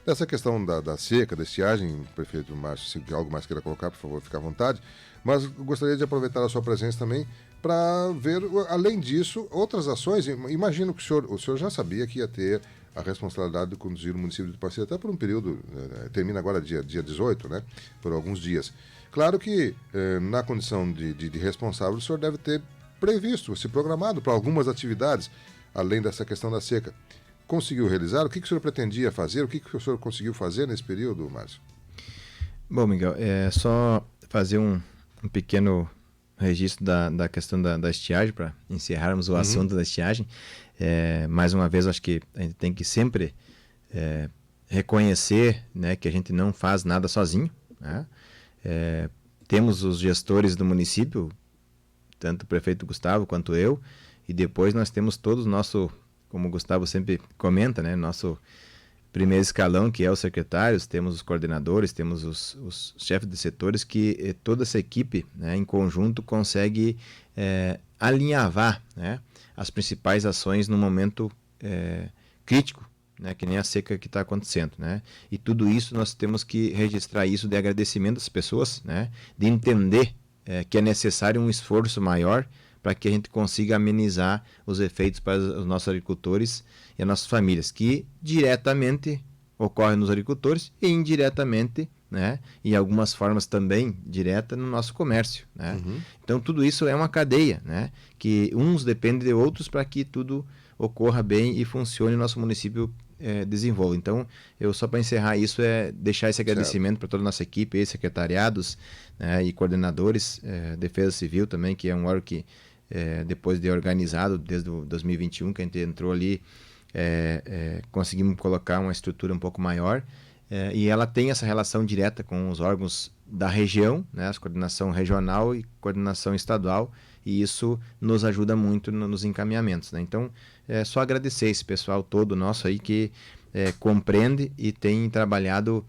Dessa questão da seca, da estiagem, prefeito Márcio, se algo mais queira colocar, por favor, fique à vontade, mas gostaria de aproveitar a sua presença também para ver, além disso, outras ações. Imagino que o senhor já sabia que ia ter a responsabilidade de conduzir o município de Tupaci até por um período, termina agora dia 18, né, por alguns dias. Claro que, na condição de responsável, o senhor deve ter previsto, se programado para algumas atividades, além dessa questão da seca. Conseguiu realizar? O que o senhor pretendia fazer? O que o senhor conseguiu fazer nesse período, Márcio? Bom, Miguel, é só fazer um pequeno registro da questão da estiagem, para encerrarmos o assunto da estiagem. Mais uma vez, acho que a gente tem que sempre reconhecer, né, que a gente não faz nada sozinho, né? Temos os gestores do município, tanto o prefeito Gustavo quanto eu, e depois nós temos todos o nosso, como o Gustavo sempre comenta, né, nosso primeiro escalão, que é os secretários, temos os coordenadores, temos os chefes de setores, que toda essa equipe, né, em conjunto consegue alinhavar, né, as principais ações no momento crítico, né, que nem a seca que está acontecendo, né? E tudo isso nós temos que registrar isso de agradecimento às pessoas, né, de entender que é necessário um esforço maior para que a gente consiga amenizar os efeitos para os nossos agricultores e as nossas famílias, que diretamente ocorrem nos agricultores e indiretamente, né, e algumas formas também direta no nosso comércio, né? Então tudo isso é uma cadeia, né, que uns dependem de outros para que tudo ocorra bem e funcione e nosso município desenvolva. Então, eu só para encerrar isso deixar esse agradecimento para toda a nossa equipe, secretariados, né, e coordenadores, Defesa Civil também, que é um órgão que depois de organizado desde 2021 que a gente entrou ali, conseguimos colocar uma estrutura um pouco maior, e ela tem essa relação direta com os órgãos da região, né, a coordenação regional e coordenação estadual, e isso nos ajuda muito nos encaminhamentos, né? Então, só agradecer esse pessoal todo nosso aí que compreende e tem trabalhado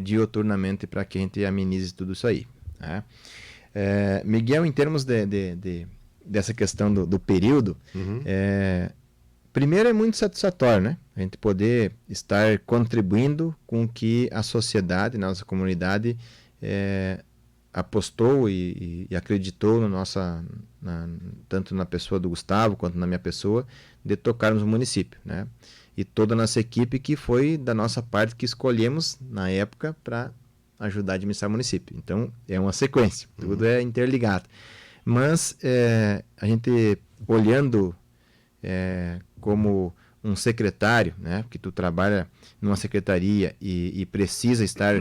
diuturnamente para que a gente amenize tudo isso aí, né? Miguel, em termos dessa questão do período, primeiro é muito satisfatório, né? A gente poder estar contribuindo com o que a sociedade, nossa comunidade, apostou e acreditou tanto na pessoa do Gustavo quanto na minha pessoa, de tocarmos o município, né? E toda a nossa equipe, que foi da nossa parte que escolhemos na época para ajudar a administrar o município. Então, é uma sequência, tudo é interligado. Mas a gente olhando como um secretário, né, que tu trabalha numa secretaria e precisa estar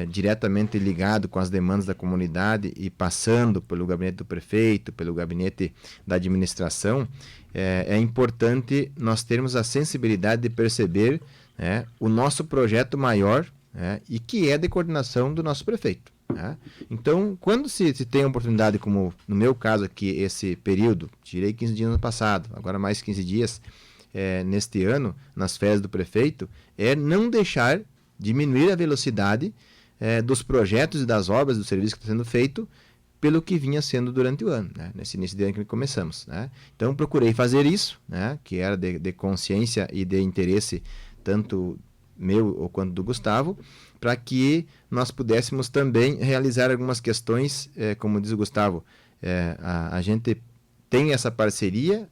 diretamente ligado com as demandas da comunidade e passando pelo gabinete do prefeito, pelo gabinete da administração, é importante nós termos a sensibilidade de perceber, né, o nosso projeto maior, né, e que é de coordenação do nosso prefeito, né? Então, quando se tem a oportunidade, como no meu caso aqui, esse período, tirei 15 dias no passado, agora mais 15 dias neste ano, nas férias do prefeito, não deixar diminuir a velocidade dos projetos e das obras, do serviço que está sendo feito, pelo que vinha sendo durante o ano, né? Nesse início de ano que começamos, né? Então, procurei fazer isso, né, que era de consciência e de interesse, tanto meu quanto do Gustavo, para que nós pudéssemos também realizar algumas questões, como diz o Gustavo, a gente tem essa parceria,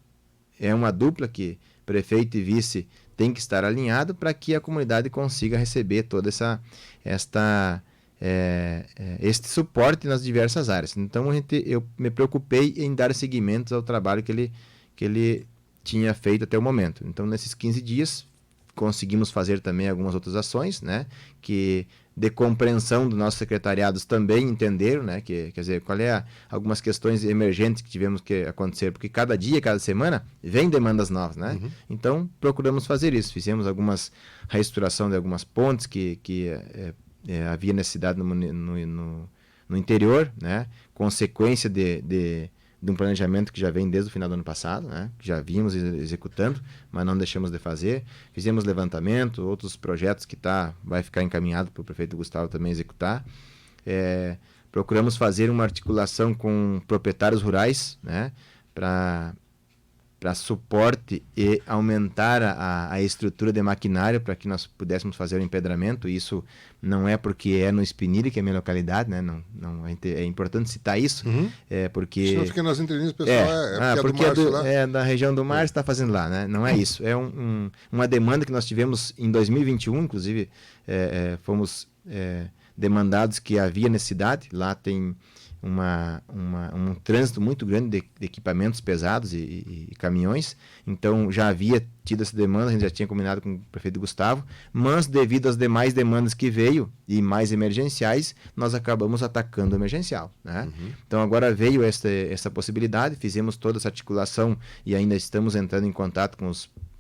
é uma dupla que prefeito e vice tem que estar alinhado para que a comunidade consiga receber toda este suporte nas diversas áreas. Então, eu me preocupei em dar seguimento ao trabalho que ele tinha feito até o momento. Então, nesses 15 dias, conseguimos fazer também algumas outras ações, né, que de compreensão dos nossos secretariados também entenderam, né, quer dizer, algumas questões emergentes que tivemos que acontecer, porque cada dia, cada semana, vem demandas novas, né? Então, procuramos fazer isso. Fizemos algumas reestruturação de algumas pontes que havia necessidade no interior, né? Consequência de um planejamento que já vem desde o final do ano passado, né? Que já vínhamos executando, mas não deixamos de fazer. Fizemos levantamento, outros projetos que vai ficar encaminhado para o prefeito Gustavo também executar. Procuramos fazer uma articulação com proprietários rurais, né? Para suporte e aumentar a estrutura de maquinário para que nós pudéssemos fazer o empedramento. Isso não é porque é no Espinilha, que é a minha localidade, né? Não, é importante citar isso, porque... Senão fica nas entrelinhas, o pessoal porque é da região do Mar, está fazendo lá, né? Não é isso. É uma demanda que nós tivemos em 2021, inclusive fomos demandados que havia necessidade. Lá tem um trânsito muito grande de equipamentos pesados e caminhões, então já havia tido essa demanda, a gente já tinha combinado com o prefeito Gustavo, mas devido às demais demandas que veio e mais emergenciais, nós acabamos atacando o emergencial, né? Então agora veio essa possibilidade, fizemos toda essa articulação e ainda estamos entrando em contato com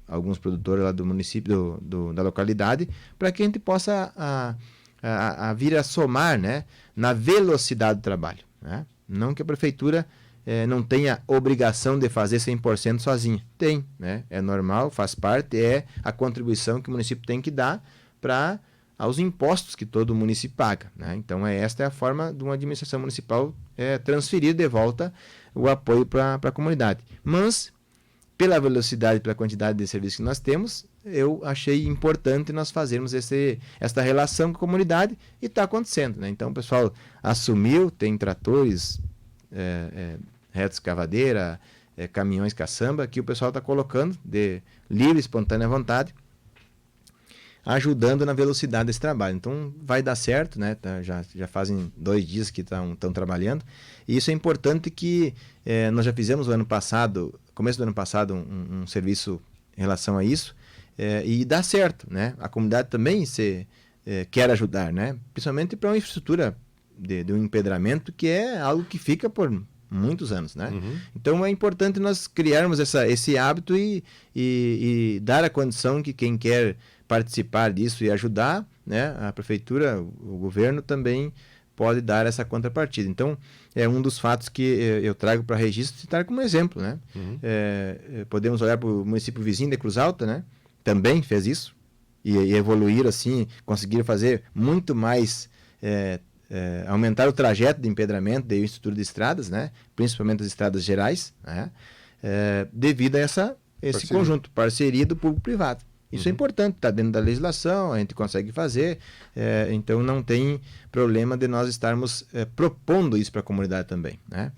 alguns produtores lá do município, da localidade, para que a gente possa vir a somar, né, na velocidade do trabalho, né? Não que a prefeitura não tenha obrigação de fazer 100% sozinha. Tem, né? É normal, faz parte, é a contribuição que o município tem que dar aos impostos que todo município paga, né? Então, esta é a forma de uma administração municipal transferir de volta o apoio para a comunidade. Mas, pela velocidade, pela quantidade de serviços que nós temos, eu achei importante nós fazermos esta relação com a comunidade e está acontecendo, né? Então o pessoal assumiu, tem tratores, reto escavadeira, caminhões caçamba, que o pessoal está colocando de livre, espontânea vontade, ajudando na velocidade desse trabalho. Então vai dar certo, né? Já fazem 2 dias que estão trabalhando, e isso é importante que nós já fizemos começo do ano passado, um serviço em relação a isso, e dá certo, né? A comunidade também quer ajudar, né? Principalmente para uma infraestrutura de um empedramento que é algo que fica por muitos anos, né? Então é importante nós criarmos esse hábito e dar a condição que quem quer participar disso e ajudar, né? A prefeitura, o governo também pode dar essa contrapartida. Então, é um dos fatos que eu trago para registro e citar como exemplo, né? Podemos olhar para o município vizinho de Cruz Alta, né? Também fez isso e evoluir assim, conseguir fazer muito mais, aumentar o trajeto de empedramento de estrutura de estradas, né? Principalmente as estradas gerais, né? Devido a esse conjunto, parceria do público-privado. Isso é importante, está dentro da legislação, a gente consegue fazer, então não tem problema de nós estarmos propondo isso para a comunidade também, né?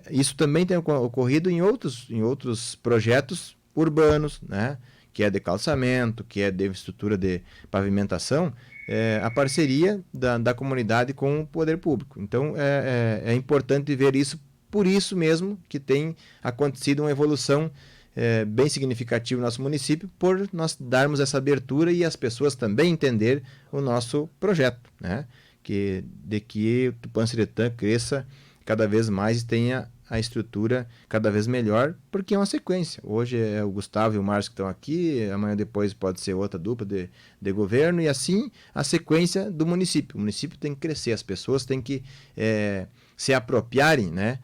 Isso também tem ocorrido em outros projetos urbanos, né? Que é de calçamento, que é de estrutura de pavimentação, a parceria da comunidade com o poder público. Então é importante ver isso, por isso mesmo que tem acontecido uma evolução bem significativo no nosso município, por nós darmos essa abertura e as pessoas também entender o nosso projeto, né? De que o Tupã-Siretã cresça cada vez mais e tenha a estrutura cada vez melhor, porque é uma sequência. Hoje é o Gustavo e o Márcio que estão aqui, amanhã depois pode ser outra dupla de governo, e assim a sequência do município. O município tem que crescer, as pessoas têm que se apropriarem, né?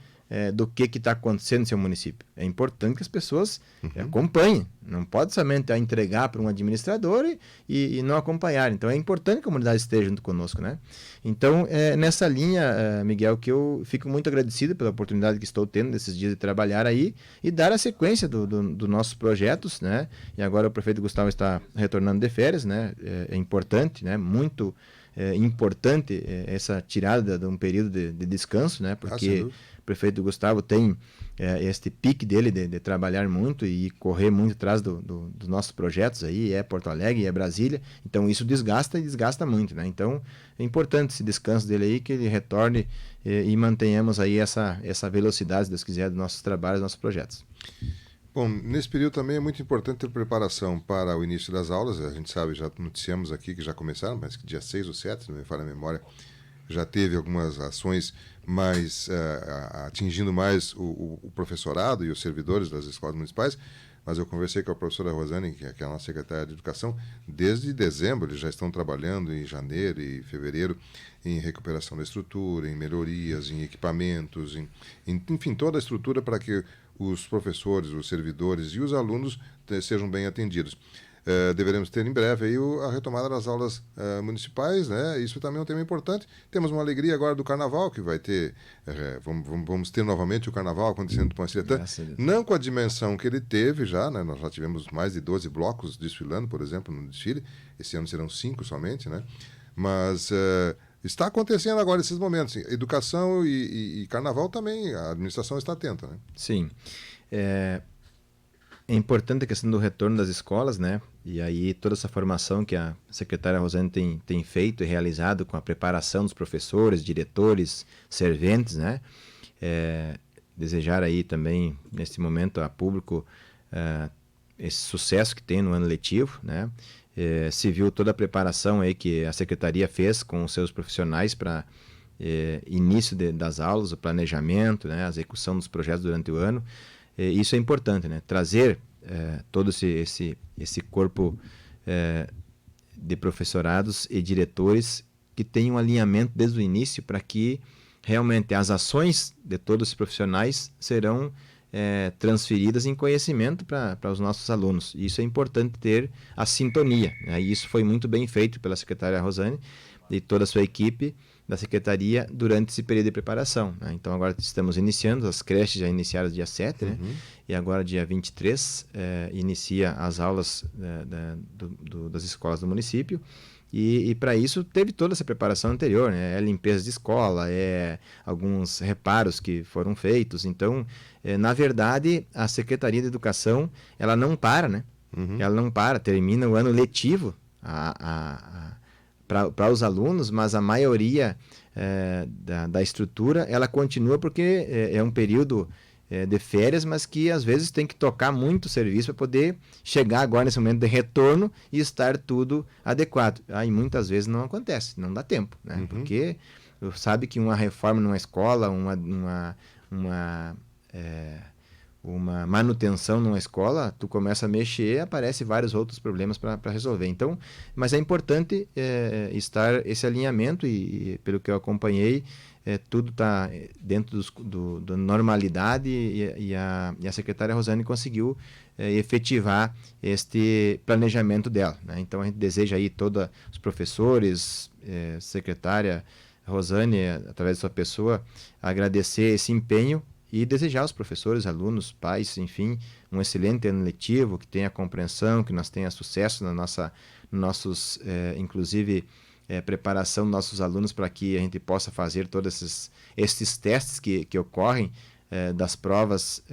Do que está acontecendo no seu município. É importante que as pessoas acompanhem. Não pode somente entregar para um administrador e não acompanhar. Então é importante que a comunidade esteja junto conosco, né? Então é nessa linha, Miguel, que eu fico muito agradecido pela oportunidade que estou tendo desses dias de trabalhar aí e dar a sequência dos nossos projetos, né? E agora o prefeito Gustavo está retornando de férias, né? É importante, né? Muito importante essa tirada de um período de descanso, né? Porque o prefeito Gustavo tem este pique dele de trabalhar muito e correr muito atrás dos nossos projetos aí, Porto Alegre, Brasília, então isso desgasta muito, né? Então é importante esse descanso dele aí, que ele retorne e mantenhamos aí essa velocidade, se Deus quiser, dos nossos trabalhos, dos nossos projetos. Bom, nesse período também é muito importante ter preparação para o início das aulas. A gente sabe, já noticiamos aqui que já começaram, mas que dia 6 ou 7, se não me falha a memória, já teve algumas ações mais atingindo mais o professorado e os servidores das escolas municipais, mas eu conversei com a professora Rosane, que é a nossa secretária de Educação, desde dezembro eles já estão trabalhando em janeiro e fevereiro em recuperação da estrutura, em melhorias, em equipamentos, enfim, toda a estrutura para que os professores, os servidores e os alunos sejam bem atendidos. Deveremos ter em breve aí a retomada das aulas municipais, né? Isso também é um tema importante. Temos uma alegria agora do Carnaval, que vai ter, vamos ter novamente o Carnaval acontecendo no Ponciretã, não com a dimensão que ele teve já, né? Nós já tivemos mais de 12 blocos desfilando, por exemplo, no desfile. Esse ano serão 5 somente, né? Mas está acontecendo agora esses momentos. Educação e Carnaval também, a administração está atenta, né? Sim. É importante a questão do retorno das escolas, né? E aí toda essa formação que a secretária Rosane tem feito e realizado com a preparação dos professores, diretores, serventes, né? Desejar aí também, nesse momento, a público esse sucesso que tem no ano letivo, né? Se viu toda a preparação aí que a secretaria fez com os seus profissionais para início das aulas, o planejamento, né? A execução dos projetos durante o ano. Isso é importante, né? Trazer todo esse corpo de professorados e diretores que tenham um alinhamento desde o início para que realmente as ações de todos os profissionais serão transferidas em conhecimento para os nossos alunos. E isso é importante ter a sintonia, né? E isso foi muito bem feito pela secretária Rosane e toda a sua equipe da secretaria durante esse período de preparação, né? Então agora estamos iniciando, as creches já iniciaram dia 7, né? E agora dia 23 inicia as aulas das escolas do município e para isso teve toda essa preparação anterior, né? Limpeza de escola, alguns reparos que foram feitos. Então, na verdade, a Secretaria de Educação, ela não para, né? Ela não para, termina o ano letivo para os alunos, mas a maioria da estrutura ela continua porque é um período de férias, mas que às vezes tem que tocar muito serviço para poder chegar agora nesse momento de retorno e estar tudo adequado. Aí muitas vezes não acontece, não dá tempo, né? Porque sabe que uma reforma numa escola, uma manutenção numa escola, tu começa a mexer, aparece vários outros problemas para resolver. Então, mas é importante estar esse alinhamento e pelo que eu acompanhei, tudo está dentro da normalidade e a secretária Rosane conseguiu efetivar este planejamento dela, né? Então a gente deseja aí todos os professores, secretária Rosane, através da sua pessoa, agradecer esse empenho e desejar aos professores, alunos, pais, enfim, um excelente ano letivo, que tenha compreensão, que nós tenha sucesso inclusive, preparação dos nossos alunos para que a gente possa fazer todos esses testes que ocorrem das provas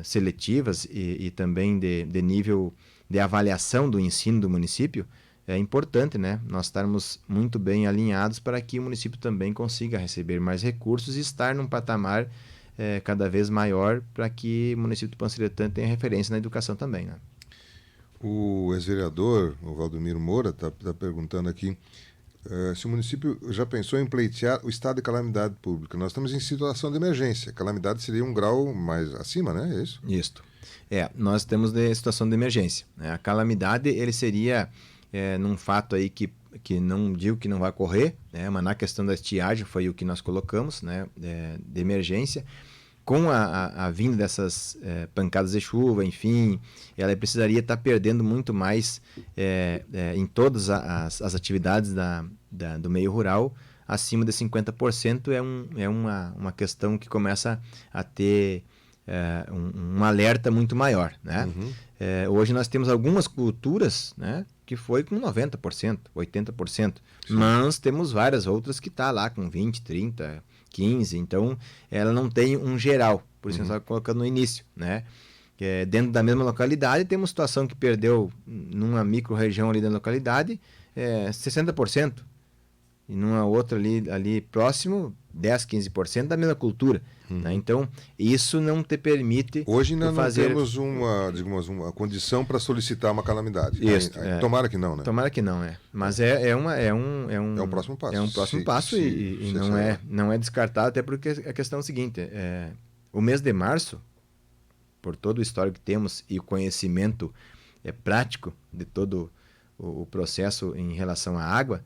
seletivas e também de nível de avaliação do ensino do município. É importante, né, nós estarmos muito bem alinhados para que o município também consiga receber mais recursos e estar num patamar cada vez maior para que o município de Ponciretã tenha referência na educação também, né? O ex-vereador, o Valdomiro Moura, está perguntando aqui se o município já pensou em pleitear o estado de calamidade pública. Nós estamos em situação de emergência. Calamidade seria um grau mais acima, né? É isso? Isso. Nós temos de situação de emergência, né? A calamidade, ele seria num fato aí que não digo que não vai ocorrer, né? Mas na questão da estiagem foi o que nós colocamos, né? De emergência. Com a vinda dessas pancadas de chuva, enfim, ela precisaria estar perdendo muito mais em todas as atividades do meio rural, acima de 50%. É uma questão que começa a ter um alerta muito maior, né? Hoje nós temos algumas culturas, né, que foi com 90%, 80%, sim, mas temos várias outras que está lá com 20%, 30%, 15%, então ela não tem um geral, por isso nós estamos colocando no início, né? Dentro da mesma localidade, temos situação que perdeu numa micro-região ali da localidade 60%, e numa outra ali próximo 10%, 15% da mesma cultura. Né? Então, isso não te permite hoje ainda não temos uma condição para solicitar uma calamidade. Isso, tomara que não, né? Tomara que não, Mas é um próximo passo. É um próximo passo e não é descartado, até porque a questão é a seguinte, o mês de março por todo o histórico que temos e o conhecimento prático de todo o processo em relação à água,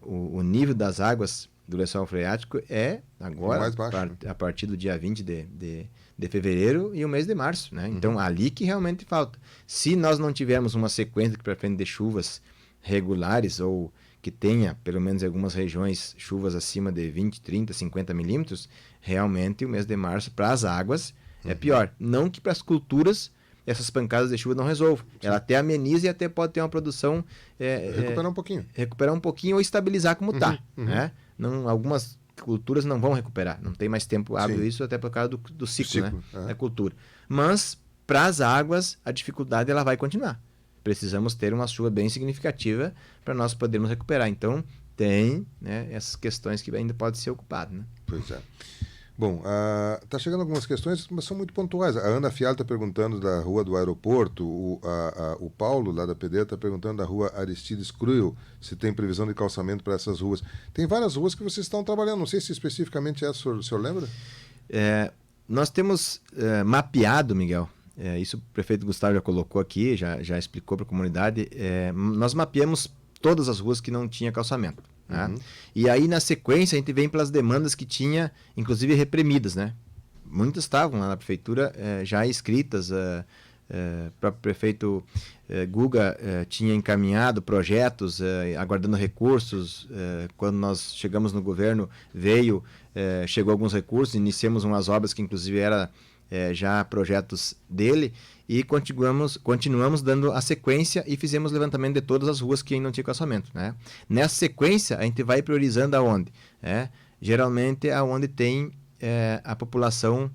o nível das águas do lençol freático é agora, mais baixo, a partir do dia 20 de fevereiro e o mês de março, né? Então, ali que realmente falta. Se nós não tivermos uma sequência para frente de chuvas regulares, ou que tenha, pelo menos em algumas regiões, chuvas acima de 20, 30, 50 milímetros, realmente o mês de março, para as águas, é pior. Não que para as culturas essas pancadas de chuva não resolvam. Ela até ameniza e até pode ter uma produção... Recuperar um pouquinho ou estabilizar como está. Né? Não, algumas culturas não vão recuperar. Não tem mais tempo hábil isso, até por causa do ciclo, né? Da cultura. Mas, para as águas, a dificuldade ela vai continuar. Precisamos ter uma chuva bem significativa para nós podermos recuperar. Então, tem, né, essas questões que ainda podem ser ocupadas. Né? Pois é. Bom, tá chegando algumas questões, mas são muito pontuais. A Ana Fial está perguntando da rua do aeroporto, o Paulo, lá da PD, está perguntando da rua Aristides Cruel, se tem previsão de calçamento para essas ruas. Tem várias ruas que vocês estão trabalhando, não sei se especificamente essa o senhor lembra? Nós temos mapeado, Miguel, isso o prefeito Gustavo já colocou aqui, já explicou para a comunidade, nós mapeamos todas as ruas que não tinha calçamento. Né? E aí, na sequência, a gente vem pelas demandas que tinha, inclusive reprimidas, né? Muitas estavam lá na prefeitura já escritas. O próprio prefeito Guga tinha encaminhado projetos, aguardando recursos. Quando nós chegamos no governo, chegou alguns recursos, iniciamos umas obras que inclusive era já projetos dele, e continuamos dando a sequência e fizemos levantamento de todas as ruas que ainda não tinha calçamento. Né? Nessa sequência, a gente vai priorizando aonde? Geralmente aonde tem a população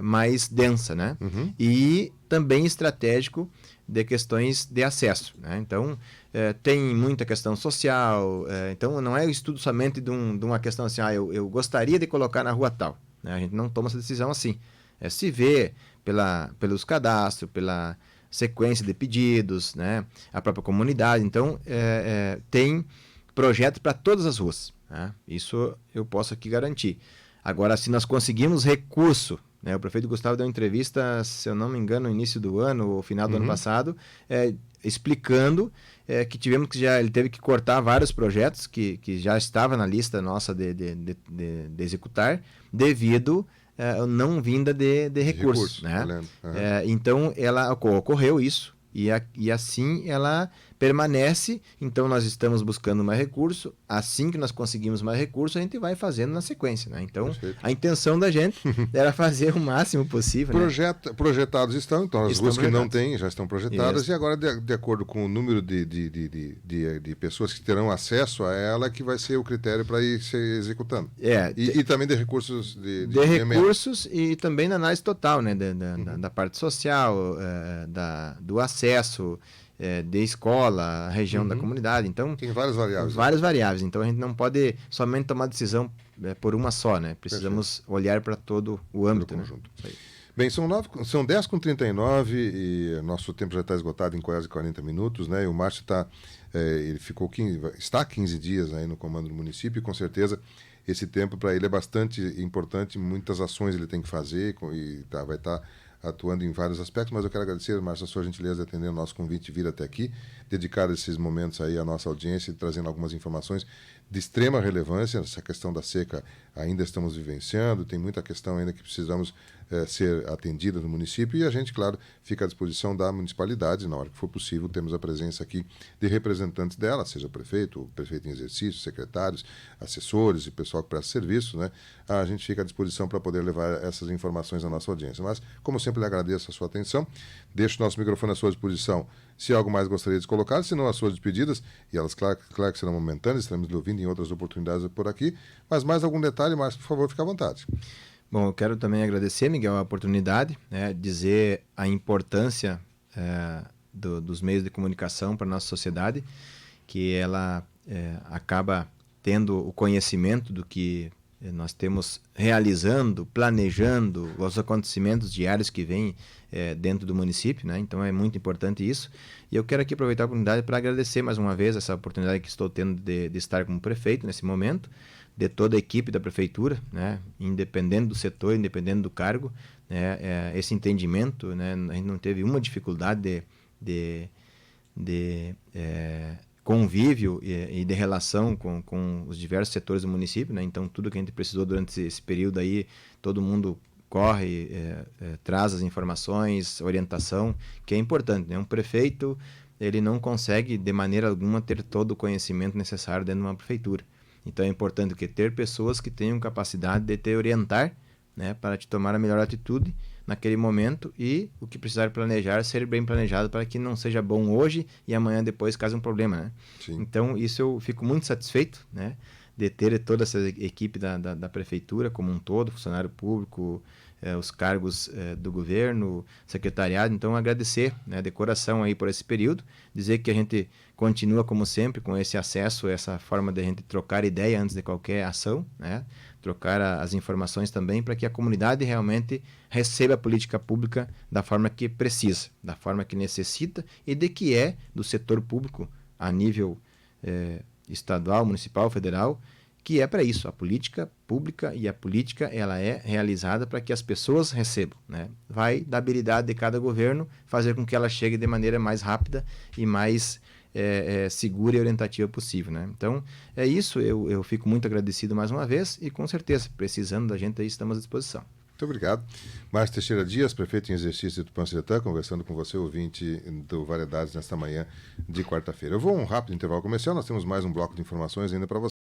mais densa, né? E também estratégico de questões de acesso. Né? Então, tem muita questão social, então não é o estudo somente de uma questão assim, eu gostaria de colocar na rua tal. Né? A gente não toma essa decisão assim. Se vê pelos cadastros, pela sequência de pedidos, né? A própria comunidade. Então, tem projeto para todas as ruas. Né? Isso eu posso aqui garantir. Agora, se nós conseguimos recurso, né? O prefeito Gustavo deu uma entrevista, se eu não me engano, no início do ano, ou final do ano passado, explicando que ele teve que cortar vários projetos que já estavam na lista nossa de executar, devido não vinda de recursos. Né? Então, ocorreu isso, e assim ela permanece. Então, nós estamos buscando mais recurso. Assim que nós conseguimos mais recurso, a gente vai fazendo na sequência. Né? Então, a intenção da gente era fazer o máximo possível. Projetados estão, então as ruas que não têm já estão projetadas. Isso. E agora, de acordo com o número de pessoas que terão acesso a ela, que vai ser o critério para ir se executando. E também de recursos de recursos, e também na análise total, né? Da parte social, do acesso, de escola, a região da comunidade. Então, tem várias variáveis. Várias variáveis. Então, a gente não pode somente tomar decisão por uma só, né? Precisamos olhar para todo o âmbito. Né? Bem, são 10h39 e nosso tempo já está esgotado em quase 40 minutos, né? E o Márcio está 15 dias aí no comando do município, e com certeza esse tempo para ele é bastante importante. Muitas ações ele tem que fazer e vai estar atuando em vários aspectos, mas eu quero agradecer, Márcio, a sua gentileza de atender o nosso convite e vir até aqui, dedicar esses momentos aí à nossa audiência e trazendo algumas informações de extrema relevância. Essa questão da seca ainda estamos vivenciando, tem muita questão ainda que precisamos ser atendida no município, e a gente, claro, fica à disposição da municipalidade. Na hora que for possível, temos a presença aqui de representantes dela, seja o prefeito em exercício, secretários, assessores e pessoal que presta serviço, né? A gente fica à disposição para poder levar essas informações à nossa audiência. Mas, como sempre, lhe agradeço a sua atenção, deixo o nosso microfone à sua disposição se algo mais gostaria de colocar, se não as suas despedidas, e elas, claro que serão momentâneas, estaremos lhe ouvindo em outras oportunidades por aqui, mas mais algum detalhe, Márcio, por favor, fique à vontade. Bom, eu quero também agradecer, Miguel, a oportunidade, né, dizer a importância dos meios de comunicação para a nossa sociedade, que ela acaba tendo o conhecimento do que nós temos realizando, planejando os acontecimentos diários que vêm dentro do município, né? Então é muito importante isso. E eu quero aqui aproveitar a oportunidade para agradecer mais uma vez essa oportunidade que estou tendo de estar como prefeito nesse momento, de toda a equipe da prefeitura, né? Independente do setor, independente do cargo, né? Esse entendimento, né? A gente não teve uma dificuldade de convívio e de relação com os diversos setores do município, né? Então, tudo que a gente precisou durante esse período aí, todo mundo corre, traz as informações, orientação, que é importante, né? Um prefeito, ele não consegue, de maneira alguma, ter todo o conhecimento necessário dentro de uma prefeitura. Então, é importante ter pessoas que tenham capacidade de te orientar, né? Para te tomar a melhor atitude naquele momento e o que precisar planejar, ser bem planejado para que não seja bom hoje e amanhã depois cause um problema, né? Então, isso eu fico muito satisfeito, né? De ter toda essa equipe da prefeitura como um todo, funcionário público, os cargos do governo, secretariado. Então, agradecer, né, de coração aí por esse período, dizer que a gente continua, como sempre, com esse acesso, essa forma de a gente trocar ideia antes de qualquer ação, né? Trocar as informações também para que a comunidade realmente receba a política pública da forma que precisa, da forma que necessita e de que é do setor público a nível estadual, municipal, federal, que é para isso. A política pública e a política ela é realizada para que as pessoas recebam, né? Vai da habilidade de cada governo fazer com que ela chegue de maneira mais rápida e mais segura e orientativa possível, né? Então, é isso. Eu fico muito agradecido mais uma vez e, com certeza, precisando da gente aí, estamos à disposição. Muito obrigado. Márcio Teixeira Dias, prefeito em exercício do Tupã-Ciretã, conversando com você, ouvinte do Variedades, nesta manhã de quarta-feira. Eu vou a um rápido intervalo comercial, nós temos mais um bloco de informações ainda para você.